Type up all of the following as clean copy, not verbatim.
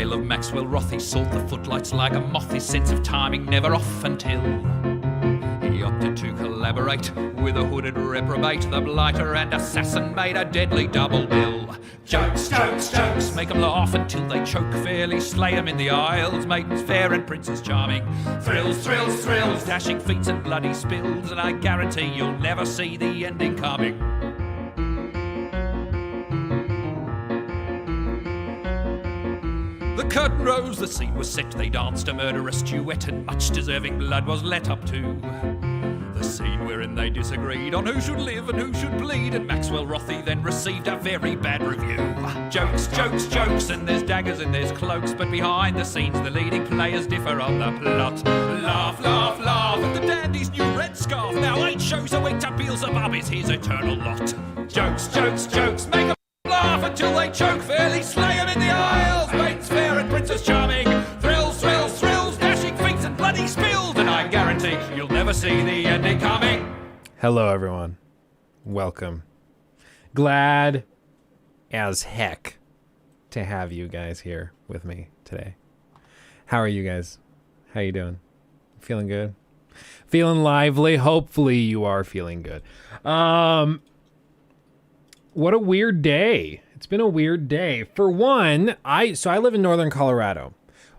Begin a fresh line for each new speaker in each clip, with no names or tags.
tale of Maxwell Roth. He sought the footlights like a moth, his sense of timing never off until he opted to collaborate with a hooded reprobate. The blighter and assassin made a deadly double bill. Jokes, jokes, jokes, make 'em laugh until they choke. Fairly slay 'em in the aisles, maidens fair and princes charming. Thrills, thrills, thrills, dashing feats and bloody spills, and I guarantee you'll never see the ending coming. The curtain rose, the scene was set, they danced a murderous duet, and much deserving blood was let up to the scene wherein they disagreed on who should live and who should bleed, and Maxwell Rothy then received a very bad review. Jokes, jokes, jokes, and there's daggers and there's cloaks, but behind the scenes the leading players differ on the plot. Laugh, laugh, laugh at the dandy's new red scarf. Now 8 shows a week to Beelzebub is his eternal lot. Jokes, jokes, jokes, make 'em laugh until they choke. Fairly slay 'em in the aisles, maidens fair and princes charming. Thrills, thrills, thrills, dashing feats and bloody spills, and I guarantee you'll never see the ending coming.
Hello, everyone. Welcome. Glad as heck to have you guys here with me today. How are you guys? How you doing? Feeling good? Feeling lively? Hopefully you are feeling good. What a weird day. It's been a weird day. For one, I live in northern Colorado.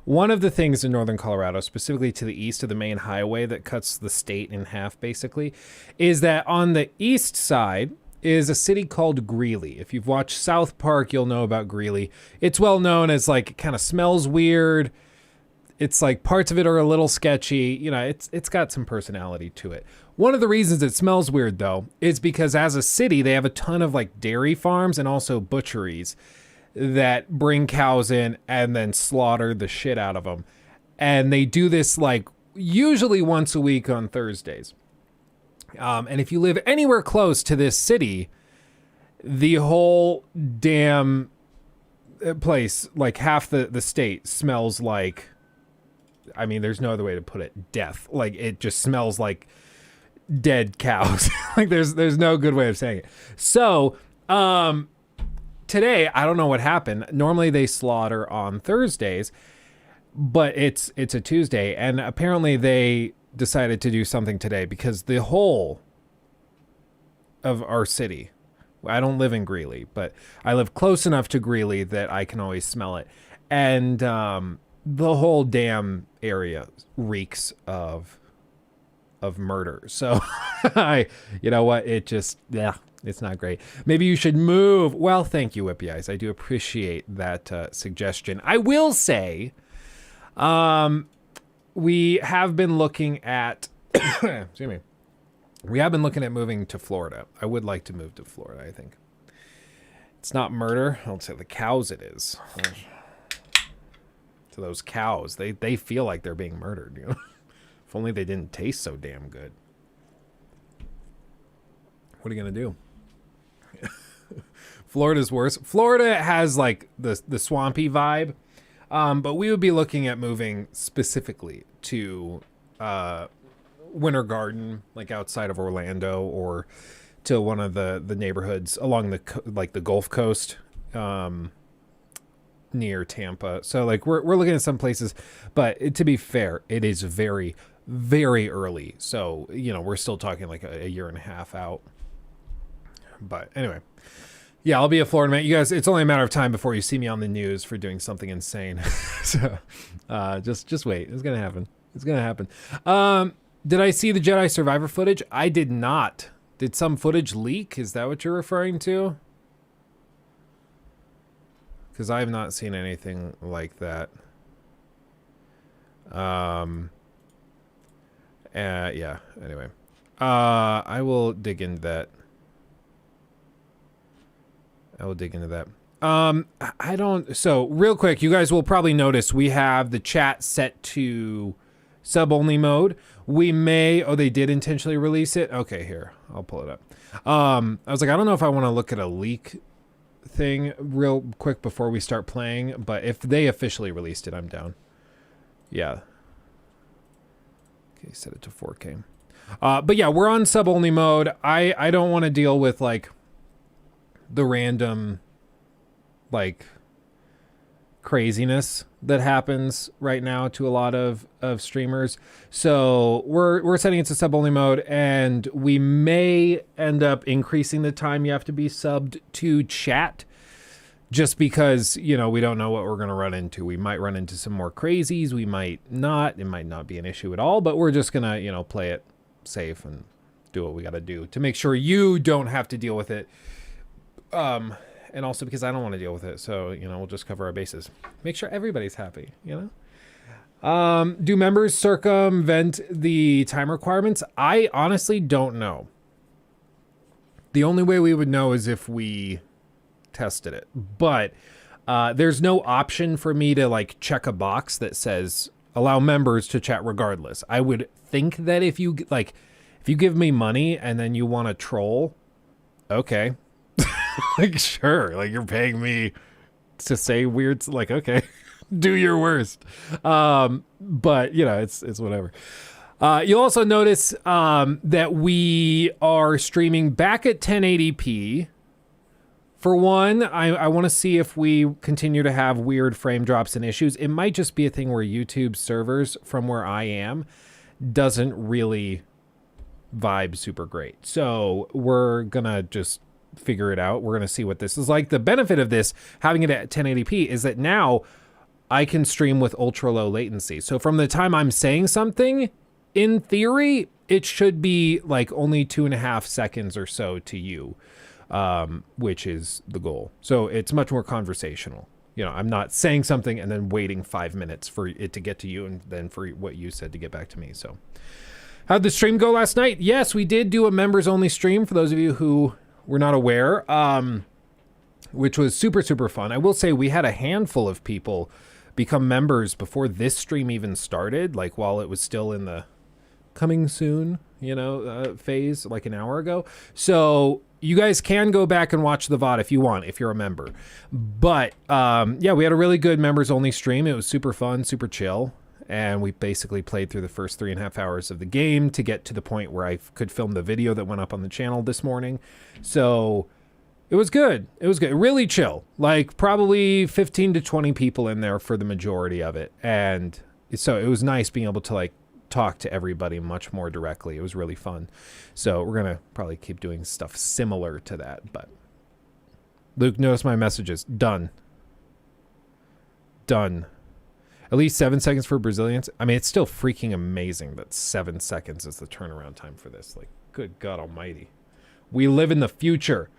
One of the things in northern Colorado, specifically to the east of the main highway that cuts the state in half, basically, is that on the east side is a city called Greeley. If you've watched South Park, you'll know about Greeley. It's well known as, like, it kind of smells weird. It's like parts of it are a little sketchy. You know, it's got some personality to it. One of the reasons it smells weird, though, is because as a city, they have a ton of, like, dairy farms and also butcheries that bring cows in and then slaughter the shit out of them. And they do this, like, usually once a week on Thursdays. And if you live anywhere close to this city, the whole damn place, like half the state, smells like, I mean, there's no other way to put it, death. Like, it just smells like dead cows. Like, there's no good way of saying it. So, today, I don't know what happened. Normally they slaughter on Thursdays, but it's a Tuesday, and apparently they decided to do something today because the whole of our city, I don't live in Greeley, but I live close enough to Greeley that I can always smell it. And the whole damn area reeks of murder. So you know what? It just, yeah. It's not great. Maybe you should move. Well, thank you, Whippy Eyes. I do appreciate that suggestion. I will say, we have been looking at, excuse me, we have been looking at moving to Florida. I would like to move to Florida, I think. It's not murder. I don't say the cows it is. To those cows, they feel like they're being murdered. You know? If only they didn't taste so damn good. What are you going to do? Florida's worse. Florida has like the swampy vibe, but we would be looking at moving specifically to Winter Garden, like outside of Orlando, or to one of the neighborhoods along the Gulf Coast, near Tampa. So like we're looking at some places, but to be fair, it is very, very early. So you know we're still talking like a year and a half out. But anyway. Yeah, I'll be a Florida man. You guys, it's only a matter of time before you see me on the news for doing something insane. So, just wait. It's gonna happen. It's gonna happen. Did I see the Jedi Survivor footage? I did not. Did some footage leak? Is that what you're referring to? Because I have not seen anything like that. Yeah. Anyway, I will dig into that. I don't, so real quick, you guys will probably notice we have the chat set to sub-only mode. We may, oh, they did intentionally release it. Okay, here, I'll pull it up. I was like, I don't know if I want to look at a leak thing real quick before we start playing, but if they officially released it, I'm down. Yeah. Okay, set it to 4K. But yeah, we're on sub-only mode. I don't want to deal with like the random like craziness that happens right now to a lot of streamers. So we're setting it to sub only mode, and we may end up increasing the time you have to be subbed to chat, just because, you know, we don't know what we're going to run into. We might run into some more crazies. We might not. It might not be an issue at all, but we're just going to, you know, play it safe and do what we got to do to make sure you don't have to deal with it. And also because I don't want to deal with it. So, you know, we'll just cover our bases. Make sure everybody's happy, you know? Do members circumvent the time requirements? I honestly don't know. The only way we would know is if we tested it. But there's no option for me to, like, check a box that says allow members to chat regardless. I would think that if you, like, if you give me money and then you want to troll, okay. Like, sure, like, you're paying me to say weird, like, okay, do your worst. But, you know, it's whatever. You'll also notice that we are streaming back at 1080p. For one, I want to see if we continue to have weird frame drops and issues. It might just be a thing where YouTube servers, from where I am, doesn't really vibe super great. So we're going to just figure it out. We're going to see what this is like. The benefit of this, having it at 1080p, is that now I can stream with ultra low latency. So from the time I'm saying something, in theory, it should be like only 2.5 seconds or so to you, which is the goal. So it's much more conversational. You know, I'm not saying something and then waiting 5 minutes for it to get to you and then for what you said to get back to me. So how'd the stream go last night? Yes, we did do a members only stream for those of you who were not aware, which was super, super fun. I will say we had a handful of people become members before this stream even started, like while it was still in the coming soon, you know, phase, like an hour ago. So you guys can go back and watch the VOD if you want, if you're a member. But yeah, we had a really good members only stream. It was super fun, super chill. And we basically played through the first 3.5 hours of the game to get to the point where I could film the video that went up on the channel this morning. So it was good. It was good. Really chill. Like probably 15 to 20 people in there for the majority of it. And so it was nice being able to like talk to everybody much more directly. It was really fun. So we're going to probably keep doing stuff similar to that. But Luke, notice my messages. Done. Done. At least 7 seconds for Brazilians. I mean, it's still freaking amazing that 7 seconds is the turnaround time for this. Like, good God almighty. We live in the future.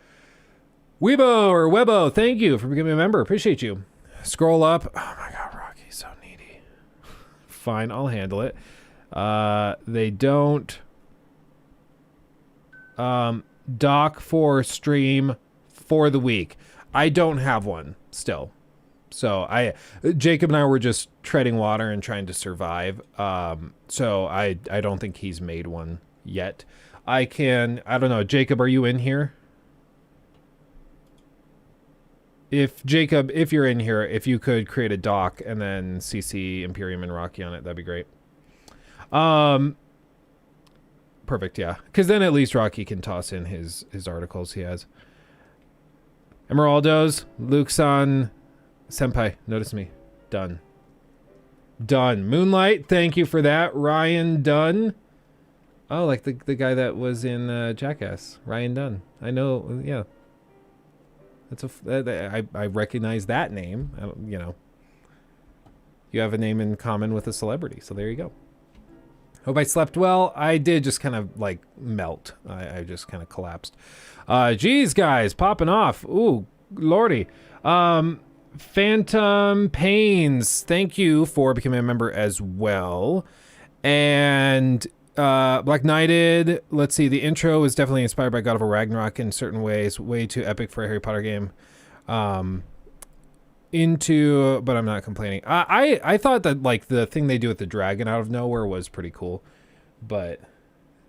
Weibo or Webo, thank you for becoming a member. Appreciate you. Scroll up. Oh my God, Rocky, so needy. Fine, I'll handle it. They don't dock for stream for the week. I don't have one still. So Jacob and I were just treading water and trying to survive. So I don't think he's made one yet. I don't know. Jacob, are you in here? If you're in here, if you could create a doc and then CC Imperium and Rocky on it, that'd be great. Perfect. Yeah. Cause then at least Rocky can toss in his articles he has. Emeraldos, Luke-san, Senpai, notice me. Done. Done. Moonlight, thank you for that. Ryan Dunn. Oh, like the guy that was in Jackass. Ryan Dunn. I know, yeah. I recognize that name. You know. You have a name in common with a celebrity, so there you go. Hope I slept well. I did just kind of like melt. I just kind of collapsed. Geez, guys, popping off. Ooh, lordy. Phantom Pains, thank you for becoming a member as well. And Black Knighted, let's see, the intro is definitely inspired by God of War Ragnarok in certain ways. Way too epic for a Harry Potter game. But I'm not complaining. I thought that like the thing they do with the dragon out of nowhere was pretty cool. But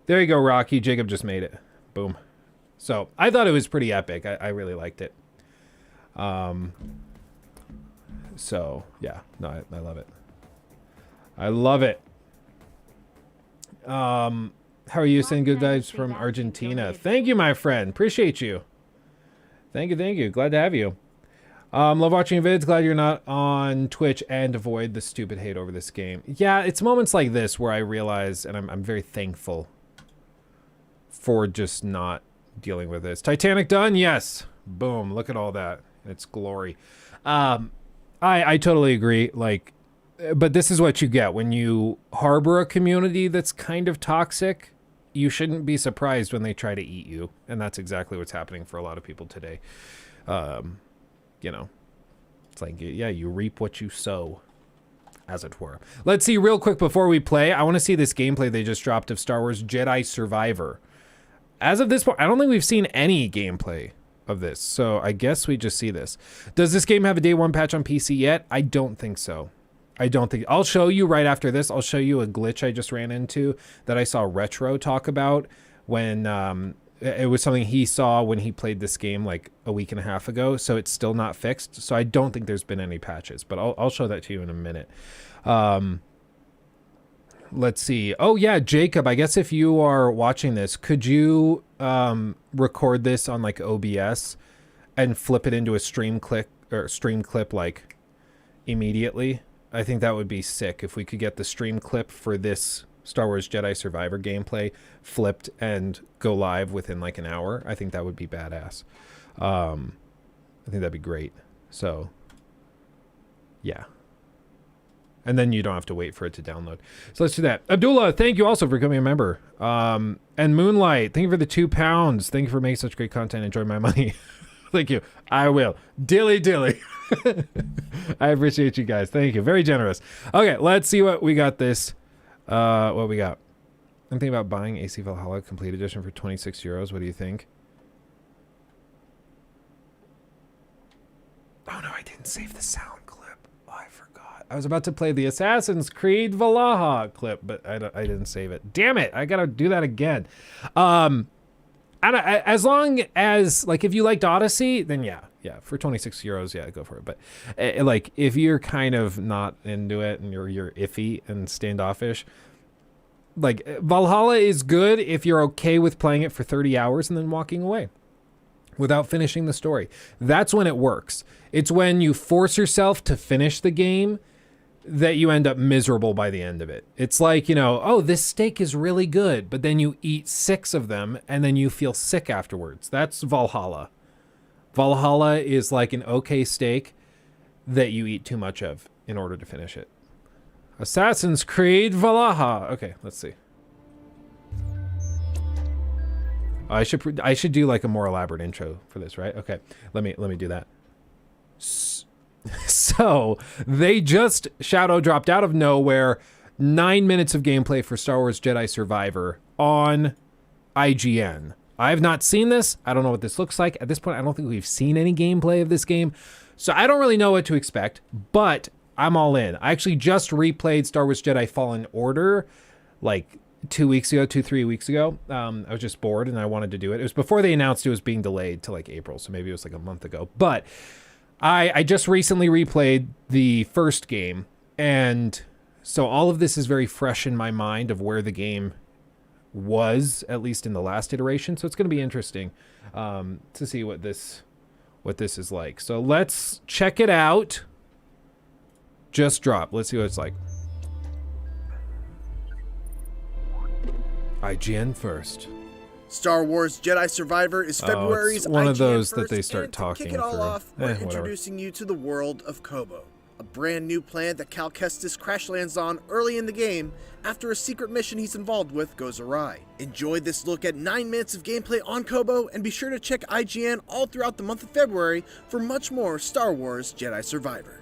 there you go, Rocky. Jacob just made it. Boom. So I thought it was pretty epic. I really liked it. So yeah, no, I love it. I love it. How are you? Sending good vibes from Argentina. Thank you, my friend. Appreciate you. Thank you. Glad to have you. Love watching vids. Glad you're not on Twitch and avoid the stupid hate over this game. Yeah, it's moments like this where I realize, and I'm very thankful for just not dealing with this. Titanic done? Yes. Boom. Look at all that. It's glory. I totally agree. Like, but this is what you get when you harbor a community that's kind of toxic. You shouldn't be surprised when they try to eat you, and that's exactly what's happening for a lot of people today. You know, it's like, yeah, you reap what you sow, as it were. Let's see real quick before we play. I want to see this gameplay they just dropped of Star Wars Jedi Survivor. As of this point, I don't think we've seen any gameplay of this, so I guess we just see this. Does this game have a day one patch on PC yet? I don't think so. I don't think. I'll show you right after this. I'll show you a glitch I just ran into that I saw Retro talk about when it was something he saw when he played this game like a week and a half ago. So it's still not fixed. So I don't think there's been any patches, but I'll show that to you in a minute. Let's see. Oh yeah, Jacob, I guess if you are watching this, could you record this on like OBS and flip it into a stream clip like immediately? I think that would be sick if we could get the stream clip for this Star Wars Jedi Survivor gameplay flipped and go live within like an hour. I think that would be badass. I think that'd be great. So yeah. And then you don't have to wait for it to download. So let's do that. Abdullah, thank you also for becoming a member. And Moonlight, thank you for the £2. Thank you for making such great content. Enjoy my money. Thank you. I will. Dilly dilly. I appreciate you guys. Thank you. Very generous. Okay, let's see what we got this. What we got. I'm thinking about buying AC Valhalla Complete Edition for 26 euros. What do you think? Oh no, I didn't save the sound clip. Oh, I forgot. I was about to play the Assassin's Creed Valhalla clip, but I didn't save it. Damn it. I gotta do that again. And as long as, like, if you liked Odyssey, then yeah, for 26 euros, yeah, go for it. But like, if you're kind of not into it and you're iffy and standoffish, like, Valhalla is good if you're okay with playing it for 30 hours and then walking away without finishing the story. That's when it works. It's when you force yourself to finish the game that you end up miserable by the end of it. It's like, you know, oh, this steak is really good, but then you eat 6 of them and then you feel sick afterwards. That's Valhalla. Valhalla is like an okay steak that you eat too much of in order to finish it. Assassin's Creed Valhalla. Okay, let's see. I should do like a more elaborate intro for this, right? Okay, let me do that. So they just shadow dropped out of nowhere 9 minutes of gameplay for Star Wars Jedi Survivor on IGN. I have not seen this. I don't know what this looks like. At this point, I don't think we've seen any gameplay of this game. So I don't really know what to expect, but I'm all in. I actually just replayed Star Wars Jedi Fallen Order like 3 weeks ago. I was just bored and I wanted to do it. It was before they announced it was being delayed to like April. So maybe it was like a month ago, but I just recently replayed the first game, and so all of this is very fresh in my mind of where the game was, at least in the last iteration. So it's going to be interesting to see what this is like. So let's check it out. Just drop. Let's see what it's like. IGN first.
Star Wars Jedi Survivor is February's
one of
IGN
those
first,
that they start
and
talking
to kick it all
for,
off, we're
whatever.
introducing you to the world of Kobo, a brand new planet that Cal Kestis crash lands on early in the game after a secret mission he's involved with goes awry. Enjoy this look at 9 minutes of gameplay on Kobo, and be sure to check IGN all throughout the month of February for much more Star Wars Jedi Survivor.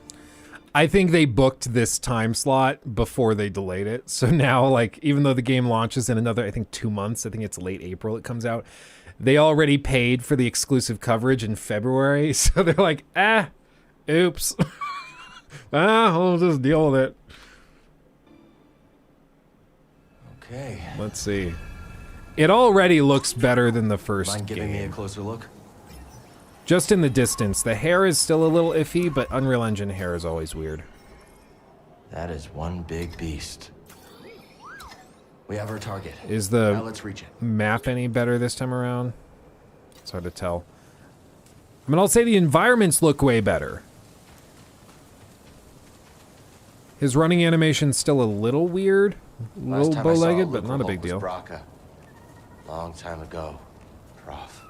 I think they booked this time slot before they delayed it. So now, like, even though the game launches in another, I think 2 months, I think it's late April it comes out, they already paid for the exclusive coverage in February. So they're like, oops. We'll just deal with it.
Okay.
Let's see. It already looks better than the first
Mind giving me a
game.
closer look?
Just in the distance. The hair is still a little iffy, but Unreal Engine hair is always weird.
That is one big beast. We have our target.
Is
Now
the
let's reach it.
map any better this time around? It's hard to tell. I mean, I'll say the environments look way better. His running animation's still a little weird, a little bow-legged, but not a big deal.
Long time ago, Prof.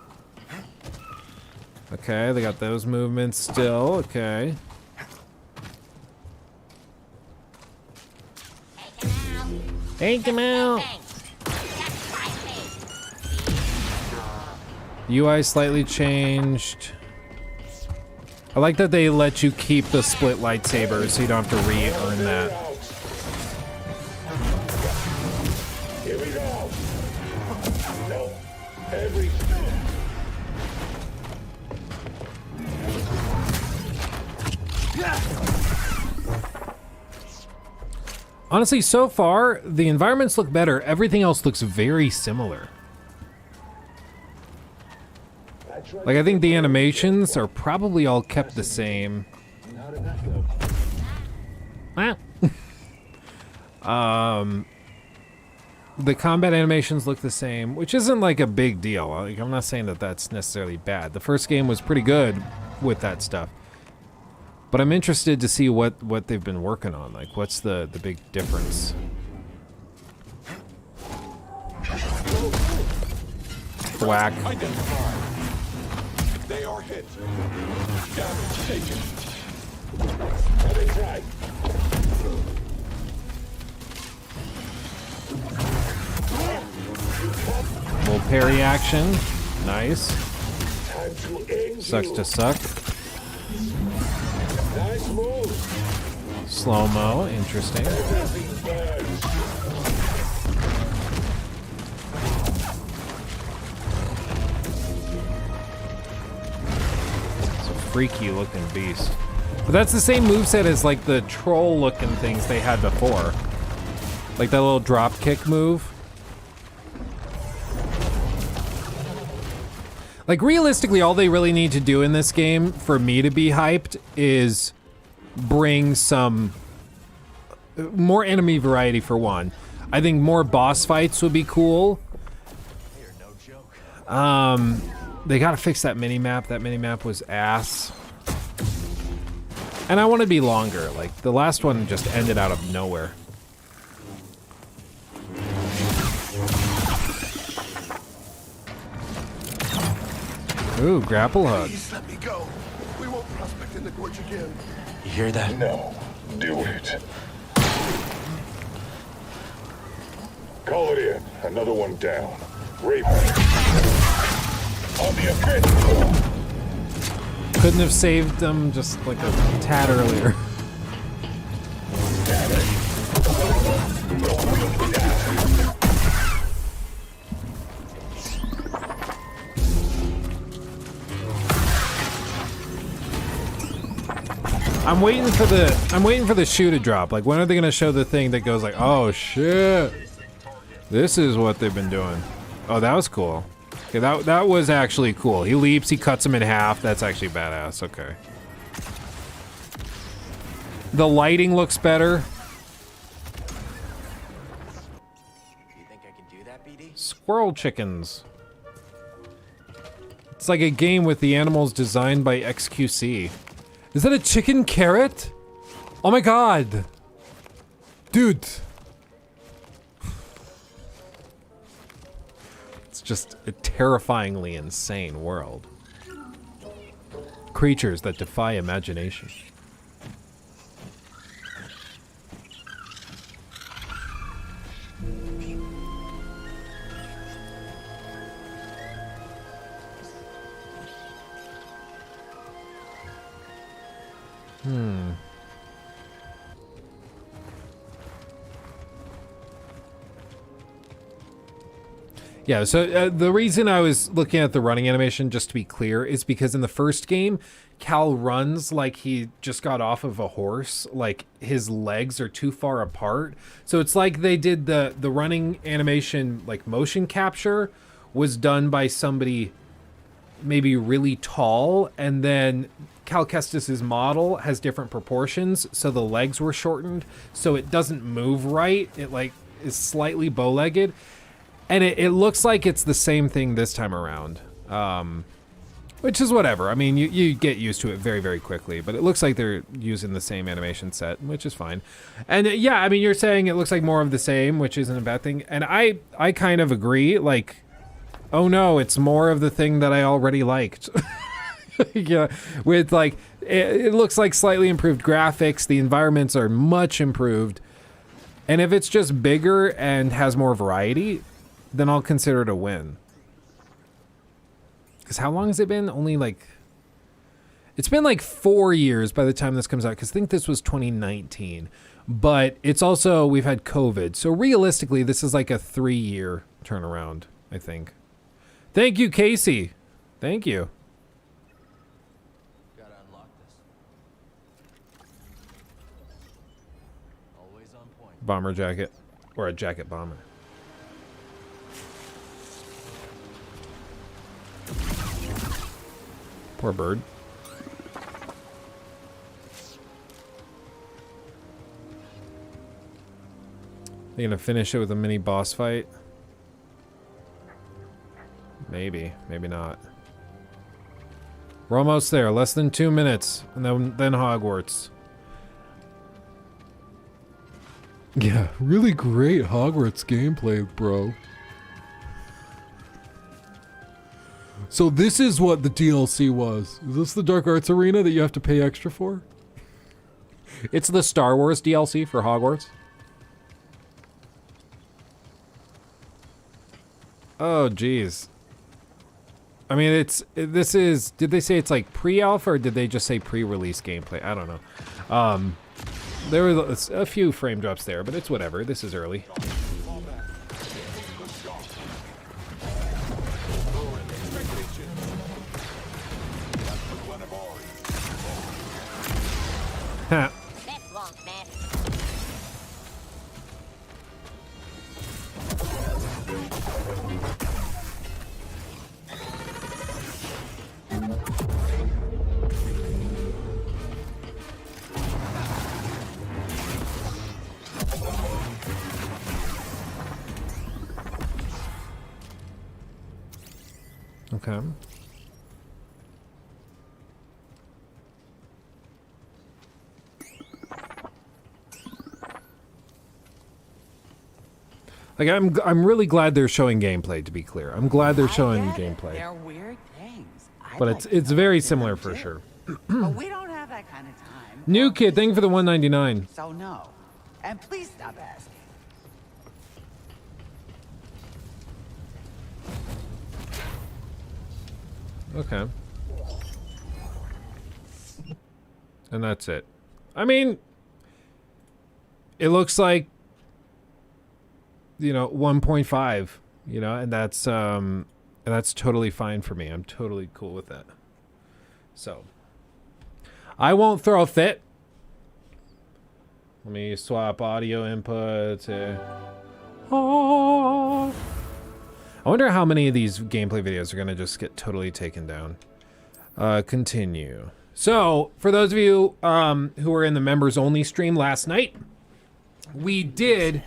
Okay, they got those movements still. Okay. Take him out. UI slightly changed. I like that they let you keep the split lightsabers so you don't have to re-earn that.
Here we go. No, every.
Honestly, so far, the environments look better. Everything else looks very similar. Like, I think the animations are probably all kept the same. The combat animations look the same, which isn't like a big deal. Like, I'm not saying that that's necessarily bad. The first game was pretty good with that stuff. But I'm interested to see what they've been working on. Like, what's the big difference? Whack.
They are hit. Damage taken. Have it right.
Little parry action. Nice.
Time to end
Sucks
you.
to suck.
Nice move.
Slow-mo. Interesting.
Everything burns.
It's a freaky looking beast. But that's the same moveset as like the troll looking things they had before. Like that little drop kick move. Like realistically, all they really need to do in this game for me to be hyped is bring some more enemy variety for one. I think more boss fights would be cool. They gotta fix that mini-map. That mini-map was ass. And I want to be longer. Like, the last one just ended out of nowhere. Ooh, grapple hug.
Please let me go. We won't prospect in the gorge again.
You hear that?
No, do it. Call it in. Another one down. Raven. On the offensive.
Couldn't have saved them just like a tad earlier. I'm waiting for the shoe to drop. Like, when are they gonna show the thing that goes like, oh shit, this is what they've been doing? Oh, that was cool. Okay, that was actually cool. He leaps, he cuts him in half. That's actually badass. Okay. The lighting looks better.
You think I can do that, BD?
Squirrel chickens. It's like a game with the animals designed by XQC. Is that a chicken carrot? Oh my god. Dude. It's just a terrifyingly insane world. Creatures that defy imagination. Yeah, so the reason I was looking at the running animation, just to be clear, is because in the first game, Cal runs like he just got off of a horse. Like, his legs are too far apart. So it's like they did the running animation, like motion capture, was done by somebody maybe really tall, and then Cal Kestis's model has different proportions, so the legs were shortened, so it doesn't move right. It, like, is slightly bow-legged. And it looks like it's the same thing this time around. which is whatever. I mean, you get used to it very, very quickly, but it looks like they're using the same animation set, which is fine. And yeah, I mean, you're saying it looks like more of the same, which isn't a bad thing. And I kind of agree, like, oh no, it's more of the thing that I already liked. Yeah, with like, it looks like slightly improved graphics. The environments are much improved. And if it's just bigger and has more variety, then I'll consider it a win. Because how long has it been? Only like, it's been like 4 years by the time this comes out. Because I think this was 2019. But it's also, we've had COVID. So realistically, this is like a 3-year turnaround, I think. Thank you, Casey. Thank you. Bomber jacket, or a jacket bomber. Poor bird. They gonna finish it with a mini boss fight? Maybe, maybe not. We're almost there, less than 2 minutes, and then Hogwarts. Yeah, really great Hogwarts gameplay, bro. So this is what the DLC was. Is this the Dark Arts Arena that you have to pay extra for? It's the Star Wars DLC for Hogwarts. Oh, geez. I mean, this is, did they say it's like pre-alpha or did they just say pre-release gameplay? I don't know. There were a few frame drops there, but it's whatever. This is early. Ha. Okay. Like I'm really glad they're showing gameplay, to be clear. I'm glad they're showing gameplay.
They're weird things.
But it's very similar for sure.
But we don't have that kind of time.
New kid, thank you for the 199.
So no. And please stop asking.
Okay. And that's it. I mean, it looks like, you know, 1.5, you know, and that's totally fine for me. I'm totally cool with that. So, I won't throw a fit. Let me swap audio input. I wonder how many of these gameplay videos are going to just get totally taken down. Continue. So, for those of you who were in the members only stream last night, we did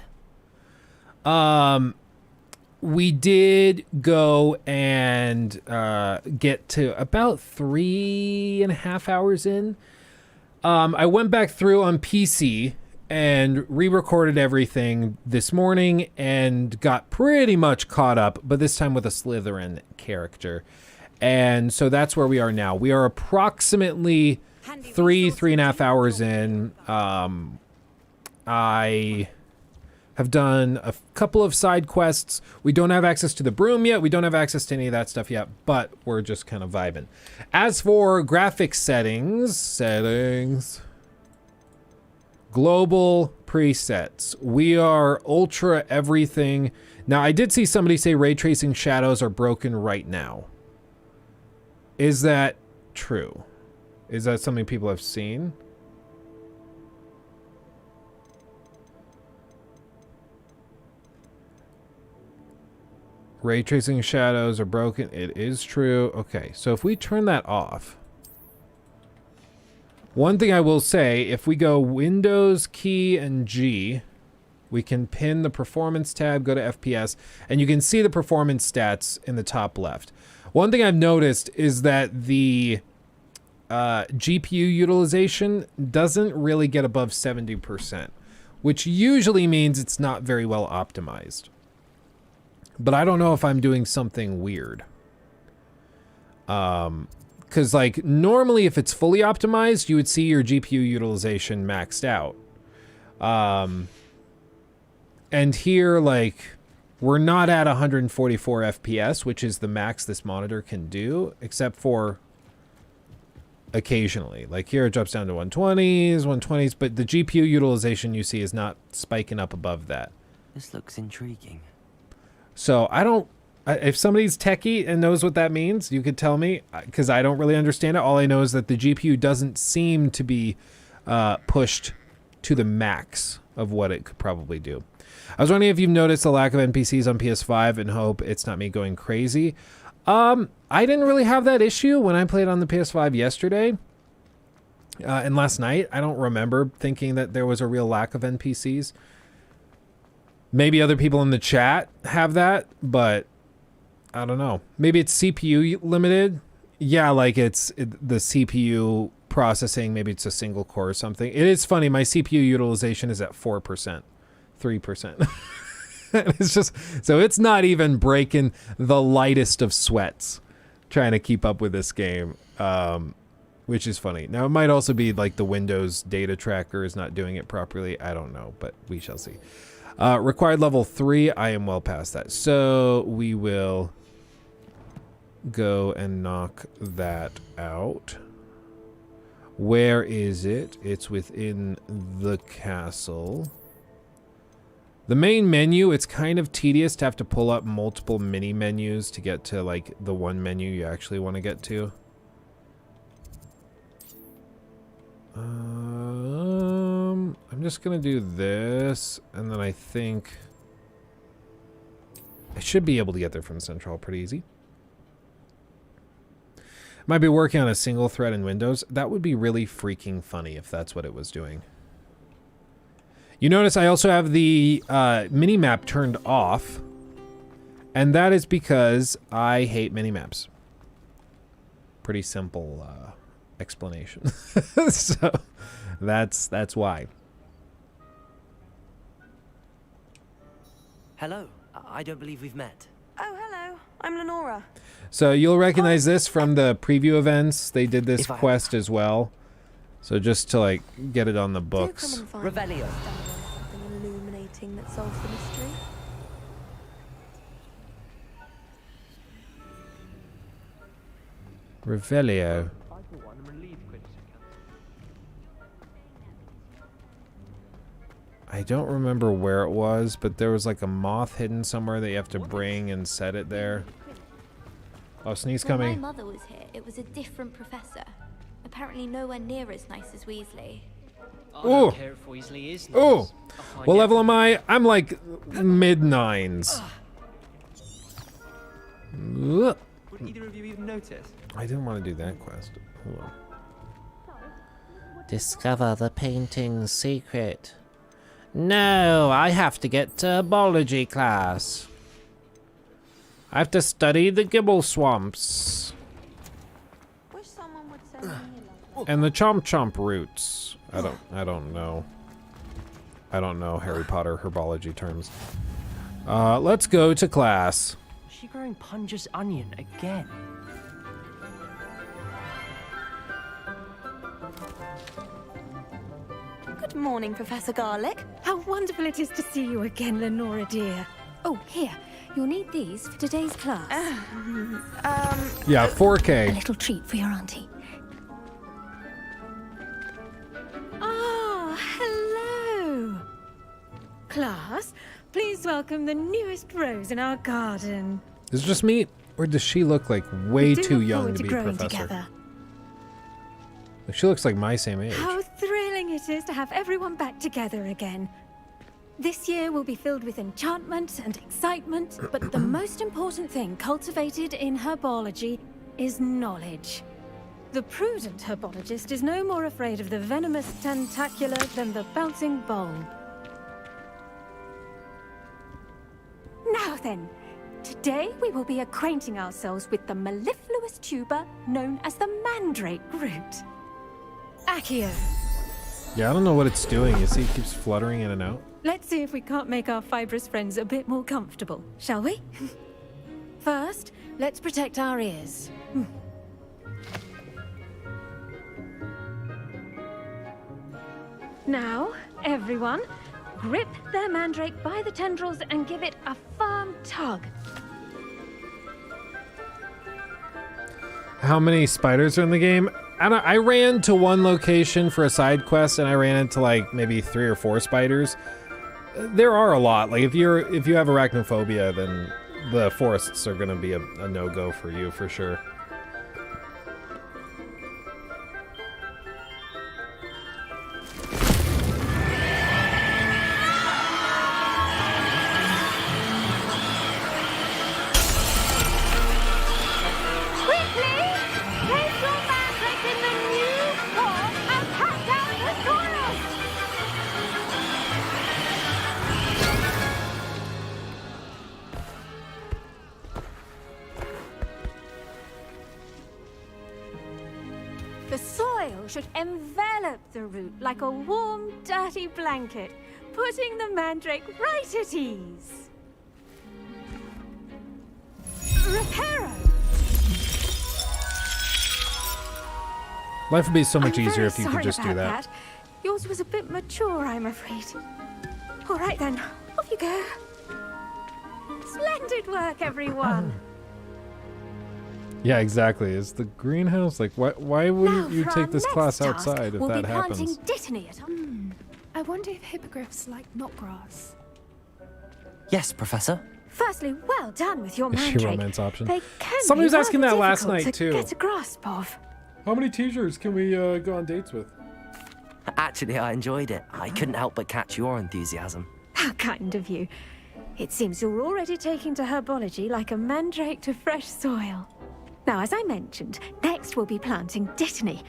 go and get to about 3.5 hours in. I went back through on PC and re-recorded everything this morning and got pretty much caught up, but this time with a Slytherin character. And so that's where we are now. We are approximately 3.5 hours in. I have done a couple of side quests. We don't have access to the broom yet. We don't have access to any of that stuff yet, but we're just kind of vibing. As for graphics settings, global presets. We are ultra everything. Now, I did see somebody say ray tracing shadows are broken right now. Is that true? Is that something people have seen? Ray tracing shadows are broken. It is true. Okay, so if we turn that off. One thing I will say, if we go Windows key and G, we can pin the performance tab, go to FPS, and you can see the performance stats in the top left. One thing I've noticed is that the GPU utilization doesn't really get above 70%, which usually means it's not very well optimized. But I don't know if I'm doing something weird. Because like normally if it's fully optimized, you would see your GPU utilization maxed out. And here, like, we're not at 144 FPS, which is the max this monitor can do, except for occasionally. Like here it drops down to 120s, but the GPU utilization you see is not spiking up above that.
This looks intriguing.
So if somebody's techie and knows what that means, you could tell me, because I don't really understand it. All I know is that the GPU doesn't seem to be pushed to the max of what it could probably do. I was wondering if you've noticed the lack of NPCs on PS5 and hope it's not me going crazy. I didn't really have that issue when I played on the PS5 yesterday and last night. I don't remember thinking that there was a real lack of NPCs. Maybe other people in the chat have that, but I don't know. Maybe it's CPU limited. Yeah, like the CPU processing. Maybe it's a single core or something. It is funny. My CPU utilization is at 4%, 3%. It's just, so it's not even breaking the lightest of sweats trying to keep up with this game, which is funny. Now, it might also be like the Windows data tracker is not doing it properly. I don't know, but we shall see. Required level 3. I am well past that. So we will go and knock that out. Where is it? It's within the castle. The main menu, it's kind of tedious to have to pull up multiple mini menus to get to like the one menu you actually want to get to. I'm just gonna do this, and then I think I should be able to get there from Central pretty easy. Might be working on a single thread in Windows. That would be really freaking funny if that's what it was doing. You notice I also have the minimap turned off, and that is because I hate minimaps. Pretty simple explanation. So that's why.
Hello. I don't believe we've met.
Oh, hello. I'm Lenora.
So you'll recognize this from the preview events. They did this quest as well. So just to like get it on the books.
Revelio.
Something illuminating that solves the mystery.
Revelio. I don't remember where it was, but there was like a moth hidden somewhere that you have to bring and set it there. Oh, Sneeze coming.
When my mother was here, it was a different professor. Apparently nowhere near as nice as Weasley.
I don't care if Weasley is nice.
Ooh! What level am I? I'm like mid-9s.
Would either of you even notice?
I didn't want to do that quest. Hold on.
Discover the painting's secret. No, I have to get to Herbology class. I have to study the Gibble swamps.
Wish someone would send me a letter.
And the Chomp Chomp roots. I don't know. I don't know Harry Potter herbology terms. Let's go to class.
Is she growing Punja's onion again?
Good morning, Professor Garlic.
How wonderful it is to see you again, Lenora dear. Oh, here. You'll need these for today's class.
Yeah, 4K.
A little treat for your auntie. Ah, hello. Class, please welcome the newest rose in our garden.
Is it just me, or does she look like way too young to be a
growing
professor?
together.
Like, she looks like my same age.
How thrilling it is to have everyone back together again. This year will be filled with enchantment and excitement, but the most important thing cultivated in herbology is knowledge. The prudent herbologist is no more afraid of the venomous tentacular than the bouncing bulb. Now then, Today we will be acquainting ourselves with the mellifluous tuber known as the mandrake root. Accio.
Yeah, I don't know what it's doing. You see it keeps fluttering in and out.
Let's see if we can't make our fibrous friends a bit more comfortable, shall we? First, let's protect our ears. Now, everyone, grip their mandrake by the tendrils and give it a firm tug.
How many spiders are in the game? I ran to one location for a side quest and I ran into like maybe 3 or 4 spiders. There are a lot. Like if you have arachnophobia, then the forests are going to be a no-go for you for sure.
The soil should envelop the root like a warm, dirty blanket, putting the mandrake right at ease. Reparo!
Life would be so much
I'm
easier
very
if you could
sorry
just do
about
that.
Yours was a bit mature, I'm afraid. All right then, off you go. Splendid work, everyone.
Yeah, exactly. Is the greenhouse like why wouldn't you
for
take
our
this
next
class
task,
outside if
we'll
that
be
happens?
planting Dittany at
I wonder if hippogriffs like knotgrass.
Yes, Professor.
Firstly, well done with your
Is she
mandrake.
romance option?
They can
Somebody
be
was asking
rather
that last
difficult
night,
to
too.
Get a grasp of.
How many t-shirts can we go on dates with?
Actually, I enjoyed it. I couldn't help but catch your enthusiasm.
How kind of you. It seems you're already taking to herbology like a mandrake to fresh soil. Now, as I mentioned, next we'll be planting Dittany.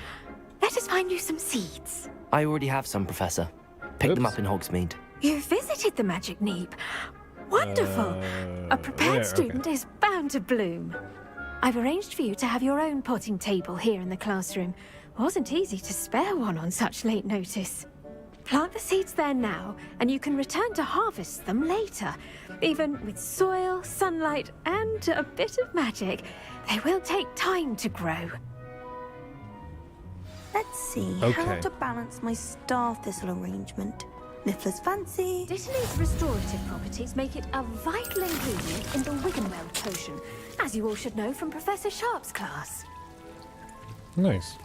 Let us find you some seeds.
I already have some, Professor. Picked them
Oops.
up in Hogsmeade.
You visited the Magic Neep. Wonderful. A prepared
where?
student
Okay.
is bound to bloom. I've arranged for you to have your own potting table here in the classroom. Wasn't easy to spare one on such late notice. Plant the seeds there now, and you can return to harvest them later. Even with soil, sunlight, and a bit of magic, they will take time to grow.
Let's see
Okay.
how to balance my star thistle arrangement. Miffler's fancy.
Dittany's restorative properties make it a vital ingredient in the Wiggenweld potion, as you all should know from Professor Sharp's class.
Nice.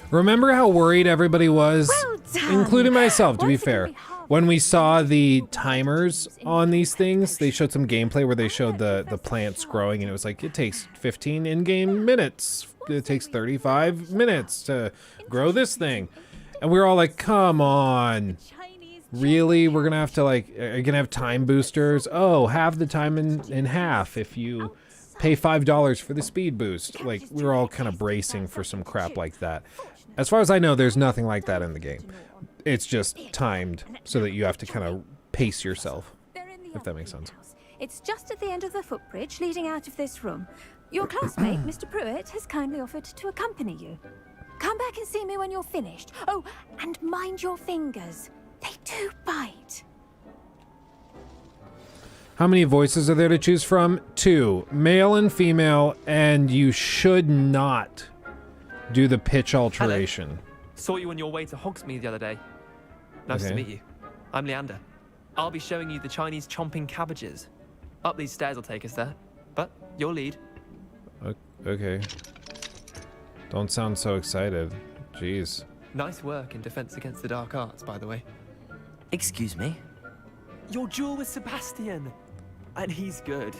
Remember how worried everybody was,
Well done.
including myself, to be
Once it can
fair.
be harvested,
When we saw the timers on these things, they showed some gameplay where they showed the plants growing, and it was like, it takes 15 in-game minutes. It takes 35 minutes to grow this thing. And we were all like, come on. Really? We're gonna have to like, are you gonna have time boosters? Oh, halve the time in half if you pay $5 for the speed boost. Like, we were all kind of bracing for some crap like that. As far as I know, there's nothing like that in the game. It's just timed so that you have to kind of pace yourself, if that makes sense.
It's just at the end of the footbridge leading out of this room. Your classmate, Mr. Pruitt, has kindly offered to accompany you. Come back and see me when you're finished. Oh, and mind your fingers. They do bite.
How many voices are there to choose from? 2, male and female, and you should not do the pitch alteration.
Hello. Saw you on your way to Hogsmeade the other day. Nice to
Okay.
meet you. I'm Leander. I'll be showing you the Chinese chomping cabbages. Up these stairs will take us there, but you'll lead.
Okay. Don't sound so excited. Jeez.
Nice work in Defense Against the Dark Arts, by the way.
Excuse me?
Your duel with Sebastian! And he's good.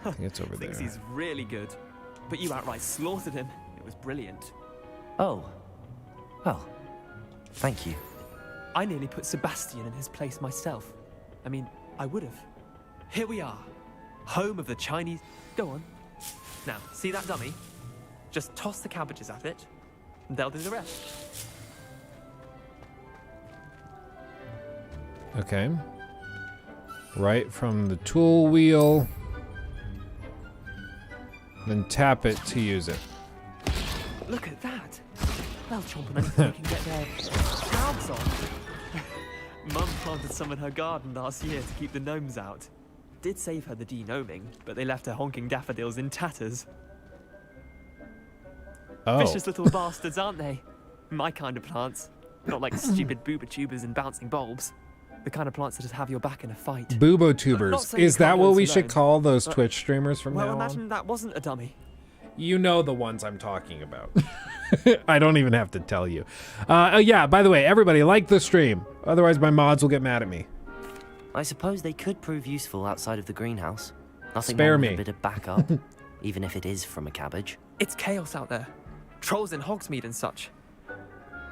I think it's over
Thinks
there.
he's really good. But you outright slaughtered him. It was brilliant.
Oh. Well, thank you.
I nearly put Sebastian in his place myself. I mean, I would have. Here we are. Home of the Chinese... Go on. Now, see that dummy? Just toss the cabbages at it, and they'll do the rest.
Okay. Right from the tool wheel. Then tap it to use it.
Look at that. They'll chomp on anything they can get their mouths on. Mum planted some in her garden last year to keep the gnomes out. Did save her the de-gnoming, but they left her honking daffodils in tatters.
Oh.
Vicious little bastards, aren't they? My kind of plants. Not like stupid booba tubers and bouncing bulbs. The kind of plants that just have your back in a fight.
Boobo tubers. Is that what we should call those Twitch streamers from now on?
Well, imagine that wasn't a dummy.
You know the ones I'm talking about. I don't even have to tell you. Yeah, by the way, everybody like the stream. Otherwise my mods will get mad at me.
I suppose they could prove useful outside of the greenhouse. Nothing
Spare
wrong
me.
with a bit of backup, even if it is from a cabbage.
It's chaos out there. Trolls in Hogsmeade and such.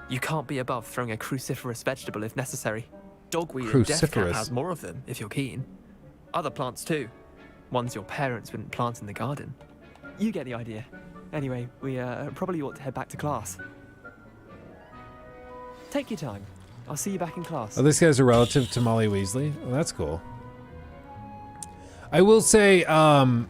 You can't be above throwing a cruciferous vegetable if necessary. Dogweed and Deathcat has more of them, if you're keen. Other plants too. Ones your parents wouldn't plant in the garden. You get the idea. Anyway, we probably ought to head back to class. Take your time. I'll see you back in class.
Oh, this guy's a relative to Molly Weasley? Oh, that's cool. I will say, yeah,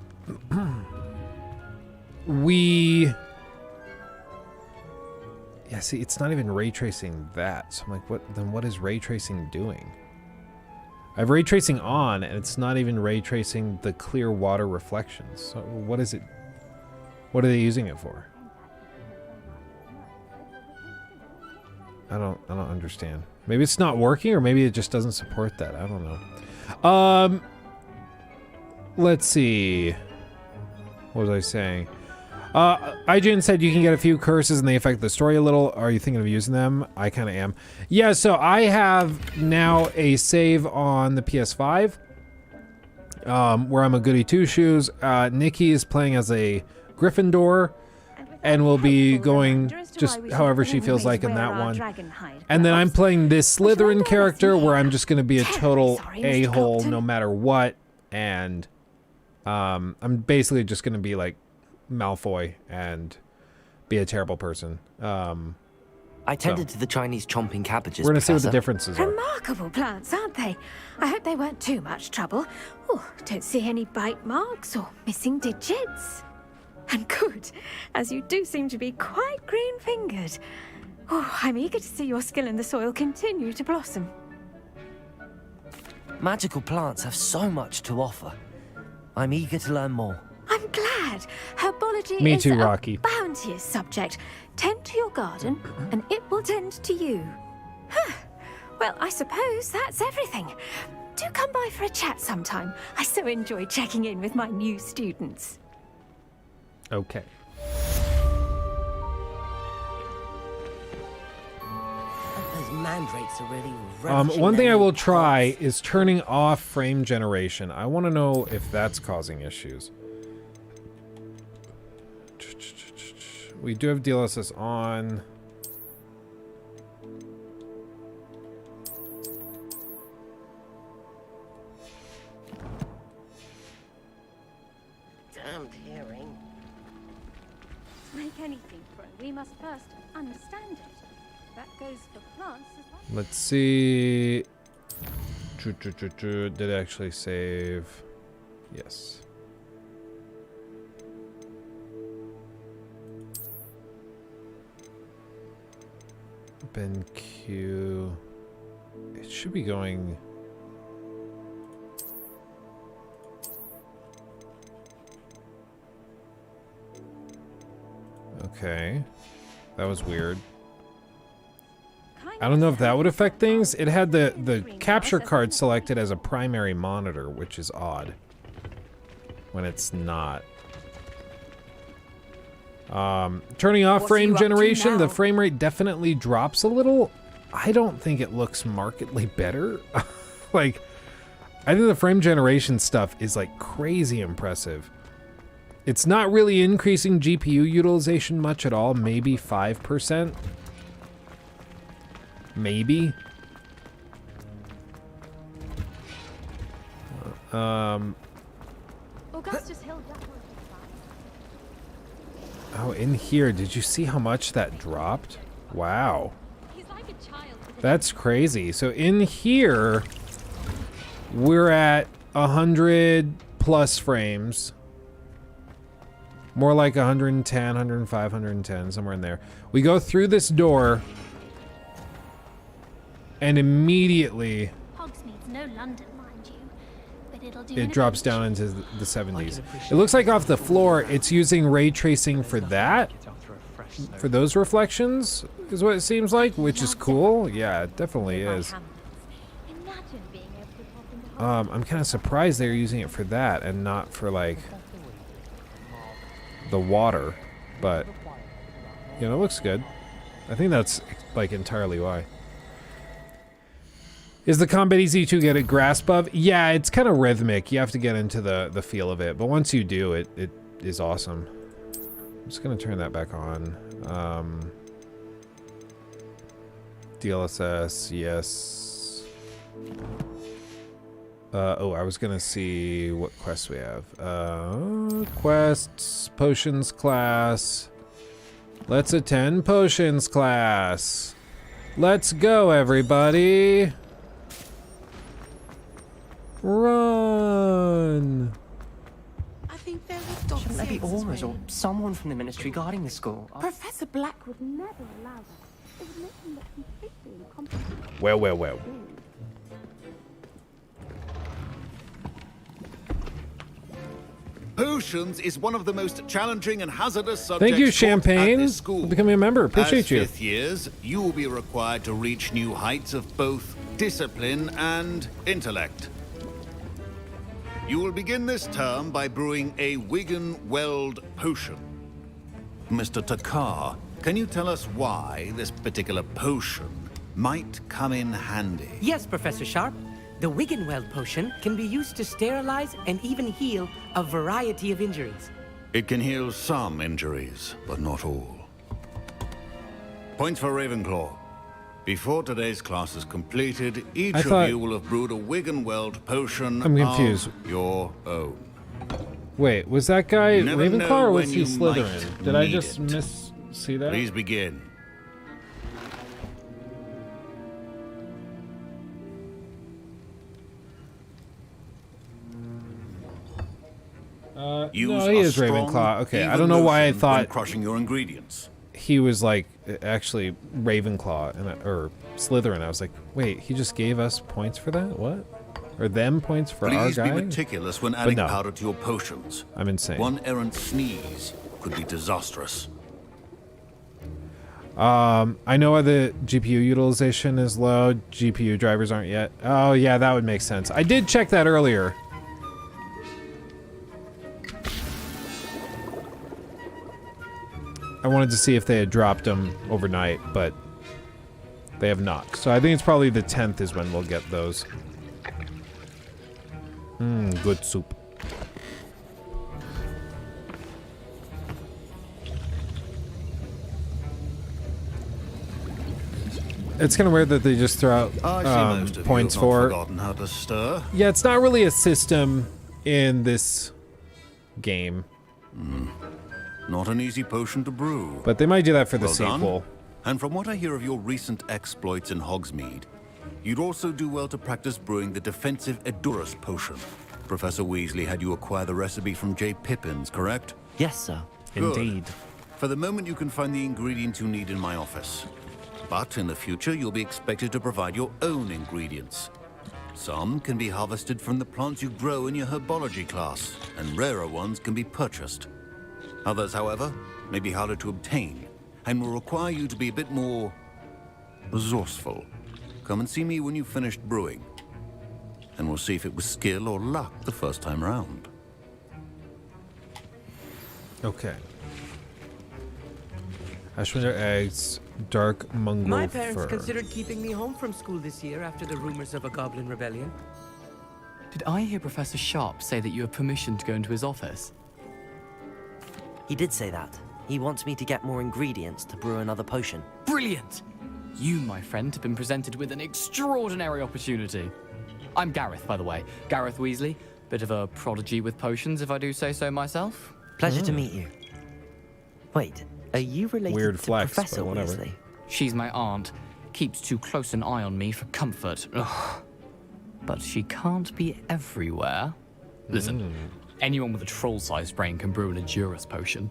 see, it's not even ray tracing that. So I'm like, what is ray tracing doing? I have ray tracing on, and it's not even ray tracing the clear water reflections. So what is it? What are they using it for? I don't understand. Maybe it's not working, or maybe it just doesn't support that. I don't know. Let's see. What was I saying? IGN said you can get a few curses and they affect the story a little. Are you thinking of using them? I kind of am. Yeah, so I have now a save on the PS5 where I'm a goody two-shoes. Nikki is playing as a Gryffindor and will be going just however she feels like in that one. And then I'm playing this Slytherin character where I'm just going to be a total a-hole no matter what. And I'm basically just going to be like Malfoy and be a terrible person.
I tended to the Chinese chomping cabbages.
We're gonna see what the differences are.
Remarkable plants, aren't they? I hope they weren't too much trouble. Oh, don't see any bite marks or missing digits. And good, as you do seem to be quite green-fingered. Oh, I'm eager to see your skill in the soil continue to blossom.
Magical plants have so much to offer. I'm eager to learn more.
I'm glad. Herbology
Me
is
too,
a
Rocky.
bounteous subject. Tend to your garden, and it will tend to you. Huh. Well, I suppose that's everything. Do come by for a chat sometime. I so enjoy checking in with my new students.
Okay.
Those mandrakes are really
One thing I will try is turning off frame generation. I want to know if that's causing issues. We do have DLSS on.
Damned hearing.
To make anything grow, we must first understand it. That goes for plants as well.
Let's see. Did it actually save? Yes. BenQ. It should be going. Okay. That was weird. I don't know if that would affect things. It had the capture card selected as a primary monitor, which is odd. When it's not. Turning off frame generation, the frame rate definitely drops a little. I don't think it looks markedly better. Like, I think the frame generation stuff is like crazy impressive. It's not really increasing GPU utilization much at all, maybe 5%. Maybe.
Augustus Hill.
Oh, in here, did you see how much that dropped? Wow. That's crazy. So in here, we're at 100 plus frames. More like 110, 105, 110, somewhere in there. We go through this door, and immediately
Hogsmeade's no London, mind you, but it'll do.
it drops down into the 70s. It looks like off the floor, it's using ray tracing for that. For those reflections, is what it seems like, which is cool. Yeah, it definitely is. I'm kind of surprised they're using it for that and not for, like, the water, but, you know, it looks good. I think that's, like, entirely why. Is the combat easy to get a grasp of? Yeah, it's kind of rhythmic. You have to get into the feel of it, but once you do, it is awesome. I'm just gonna turn that back on. DLSS, yes. Oh, I was gonna see what quests we have. Quests, potions class. Let's attend potions class. Let's go, everybody. Run.
I think there was Dr.
Shouldn't there be aurors or someone from the ministry guarding the school?
Professor Black would never allow that. It would make him look completely incompetent.
Well, well, well.
Potions is one of the most challenging and hazardous subjects.
Thank you,
taught
Champagne,
at this school.
for becoming a member. Appreciate
As
you.
fifth years, you will be required to reach new heights of both discipline and intellect. You will begin this term by brewing a Wigan-Weld potion. Mr. Takar, can you tell us why this particular potion might come in handy?
Yes, Professor Sharp. The Wigan-Weld potion can be used to sterilize and even heal a variety of injuries.
It can heal some injuries, but not all. Points for Ravenclaw. Before today's class is completed, each of you will have brewed a Wigan-Weld potion
I'm confused.
of your own.
Wait, was that guy
You never
Ravenclaw
know
or was
when
he
you
Slytherin?
might
Did I
need
just
it.
see that?
Please begin.
No, he is Ravenclaw. Okay, I don't know why I thought
crushing your ingredients.
he was like actually Ravenclaw or Slytherin. I was like, wait, he just gave us points for that? What? Or them points for our
Please
guy?
be meticulous when adding
no.
powder to your potions.
I'm insane.
One errant sneeze could be disastrous.
I know the GPU utilization is low. GPU drivers aren't yet. Oh yeah, that would make sense. I did check that earlier. I wanted to see if they had dropped them overnight, but they have not. So I think it's probably the 10th is when we'll get those. Good soup. It's kind of weird that they just throw out points for.
Forgotten how to stir.
Yeah, it's not really a system in this game.
Not an easy potion to brew.
But they might do that for the
Well done.
sequel.
And from what I hear of your recent exploits in Hogsmeade, you'd also do well to practice brewing the defensive Edurus potion. Professor Weasley had you acquire the recipe from J. Pippins, correct?
Yes, sir.
Good.
Indeed.
For the moment, you can find the ingredients you need in my office. But in the future, you'll be expected to provide your own ingredients. Some can be harvested from the plants you grow in your Herbology class, and rarer ones can be purchased. Others, however, may be harder to obtain, and will require you to be a bit more resourceful. Come and see me when you've finished brewing, and we'll see if it was skill or luck the first time round.
Okay. Ashwinder eggs, dark Mongol
My parents
fur.
considered keeping me home from school this year after the rumors of a goblin rebellion.
Did I hear Professor Sharp say that you have permission to go into his office?
He did say that. He wants me to get more ingredients to brew another potion.
Brilliant! You, my friend, have been presented with an extraordinary opportunity. I'm Gareth, by the way. Gareth Weasley. Bit of a prodigy with potions, if I do say so myself.
Pleasure to meet you. Wait, are you related
Weird
to
flex,
Professor
but whatever.
Weasley?
She's my aunt. Keeps too close an eye on me for comfort. Ugh. But she can't be everywhere. Listen, Anyone with a troll-sized brain can brew an Endurus potion.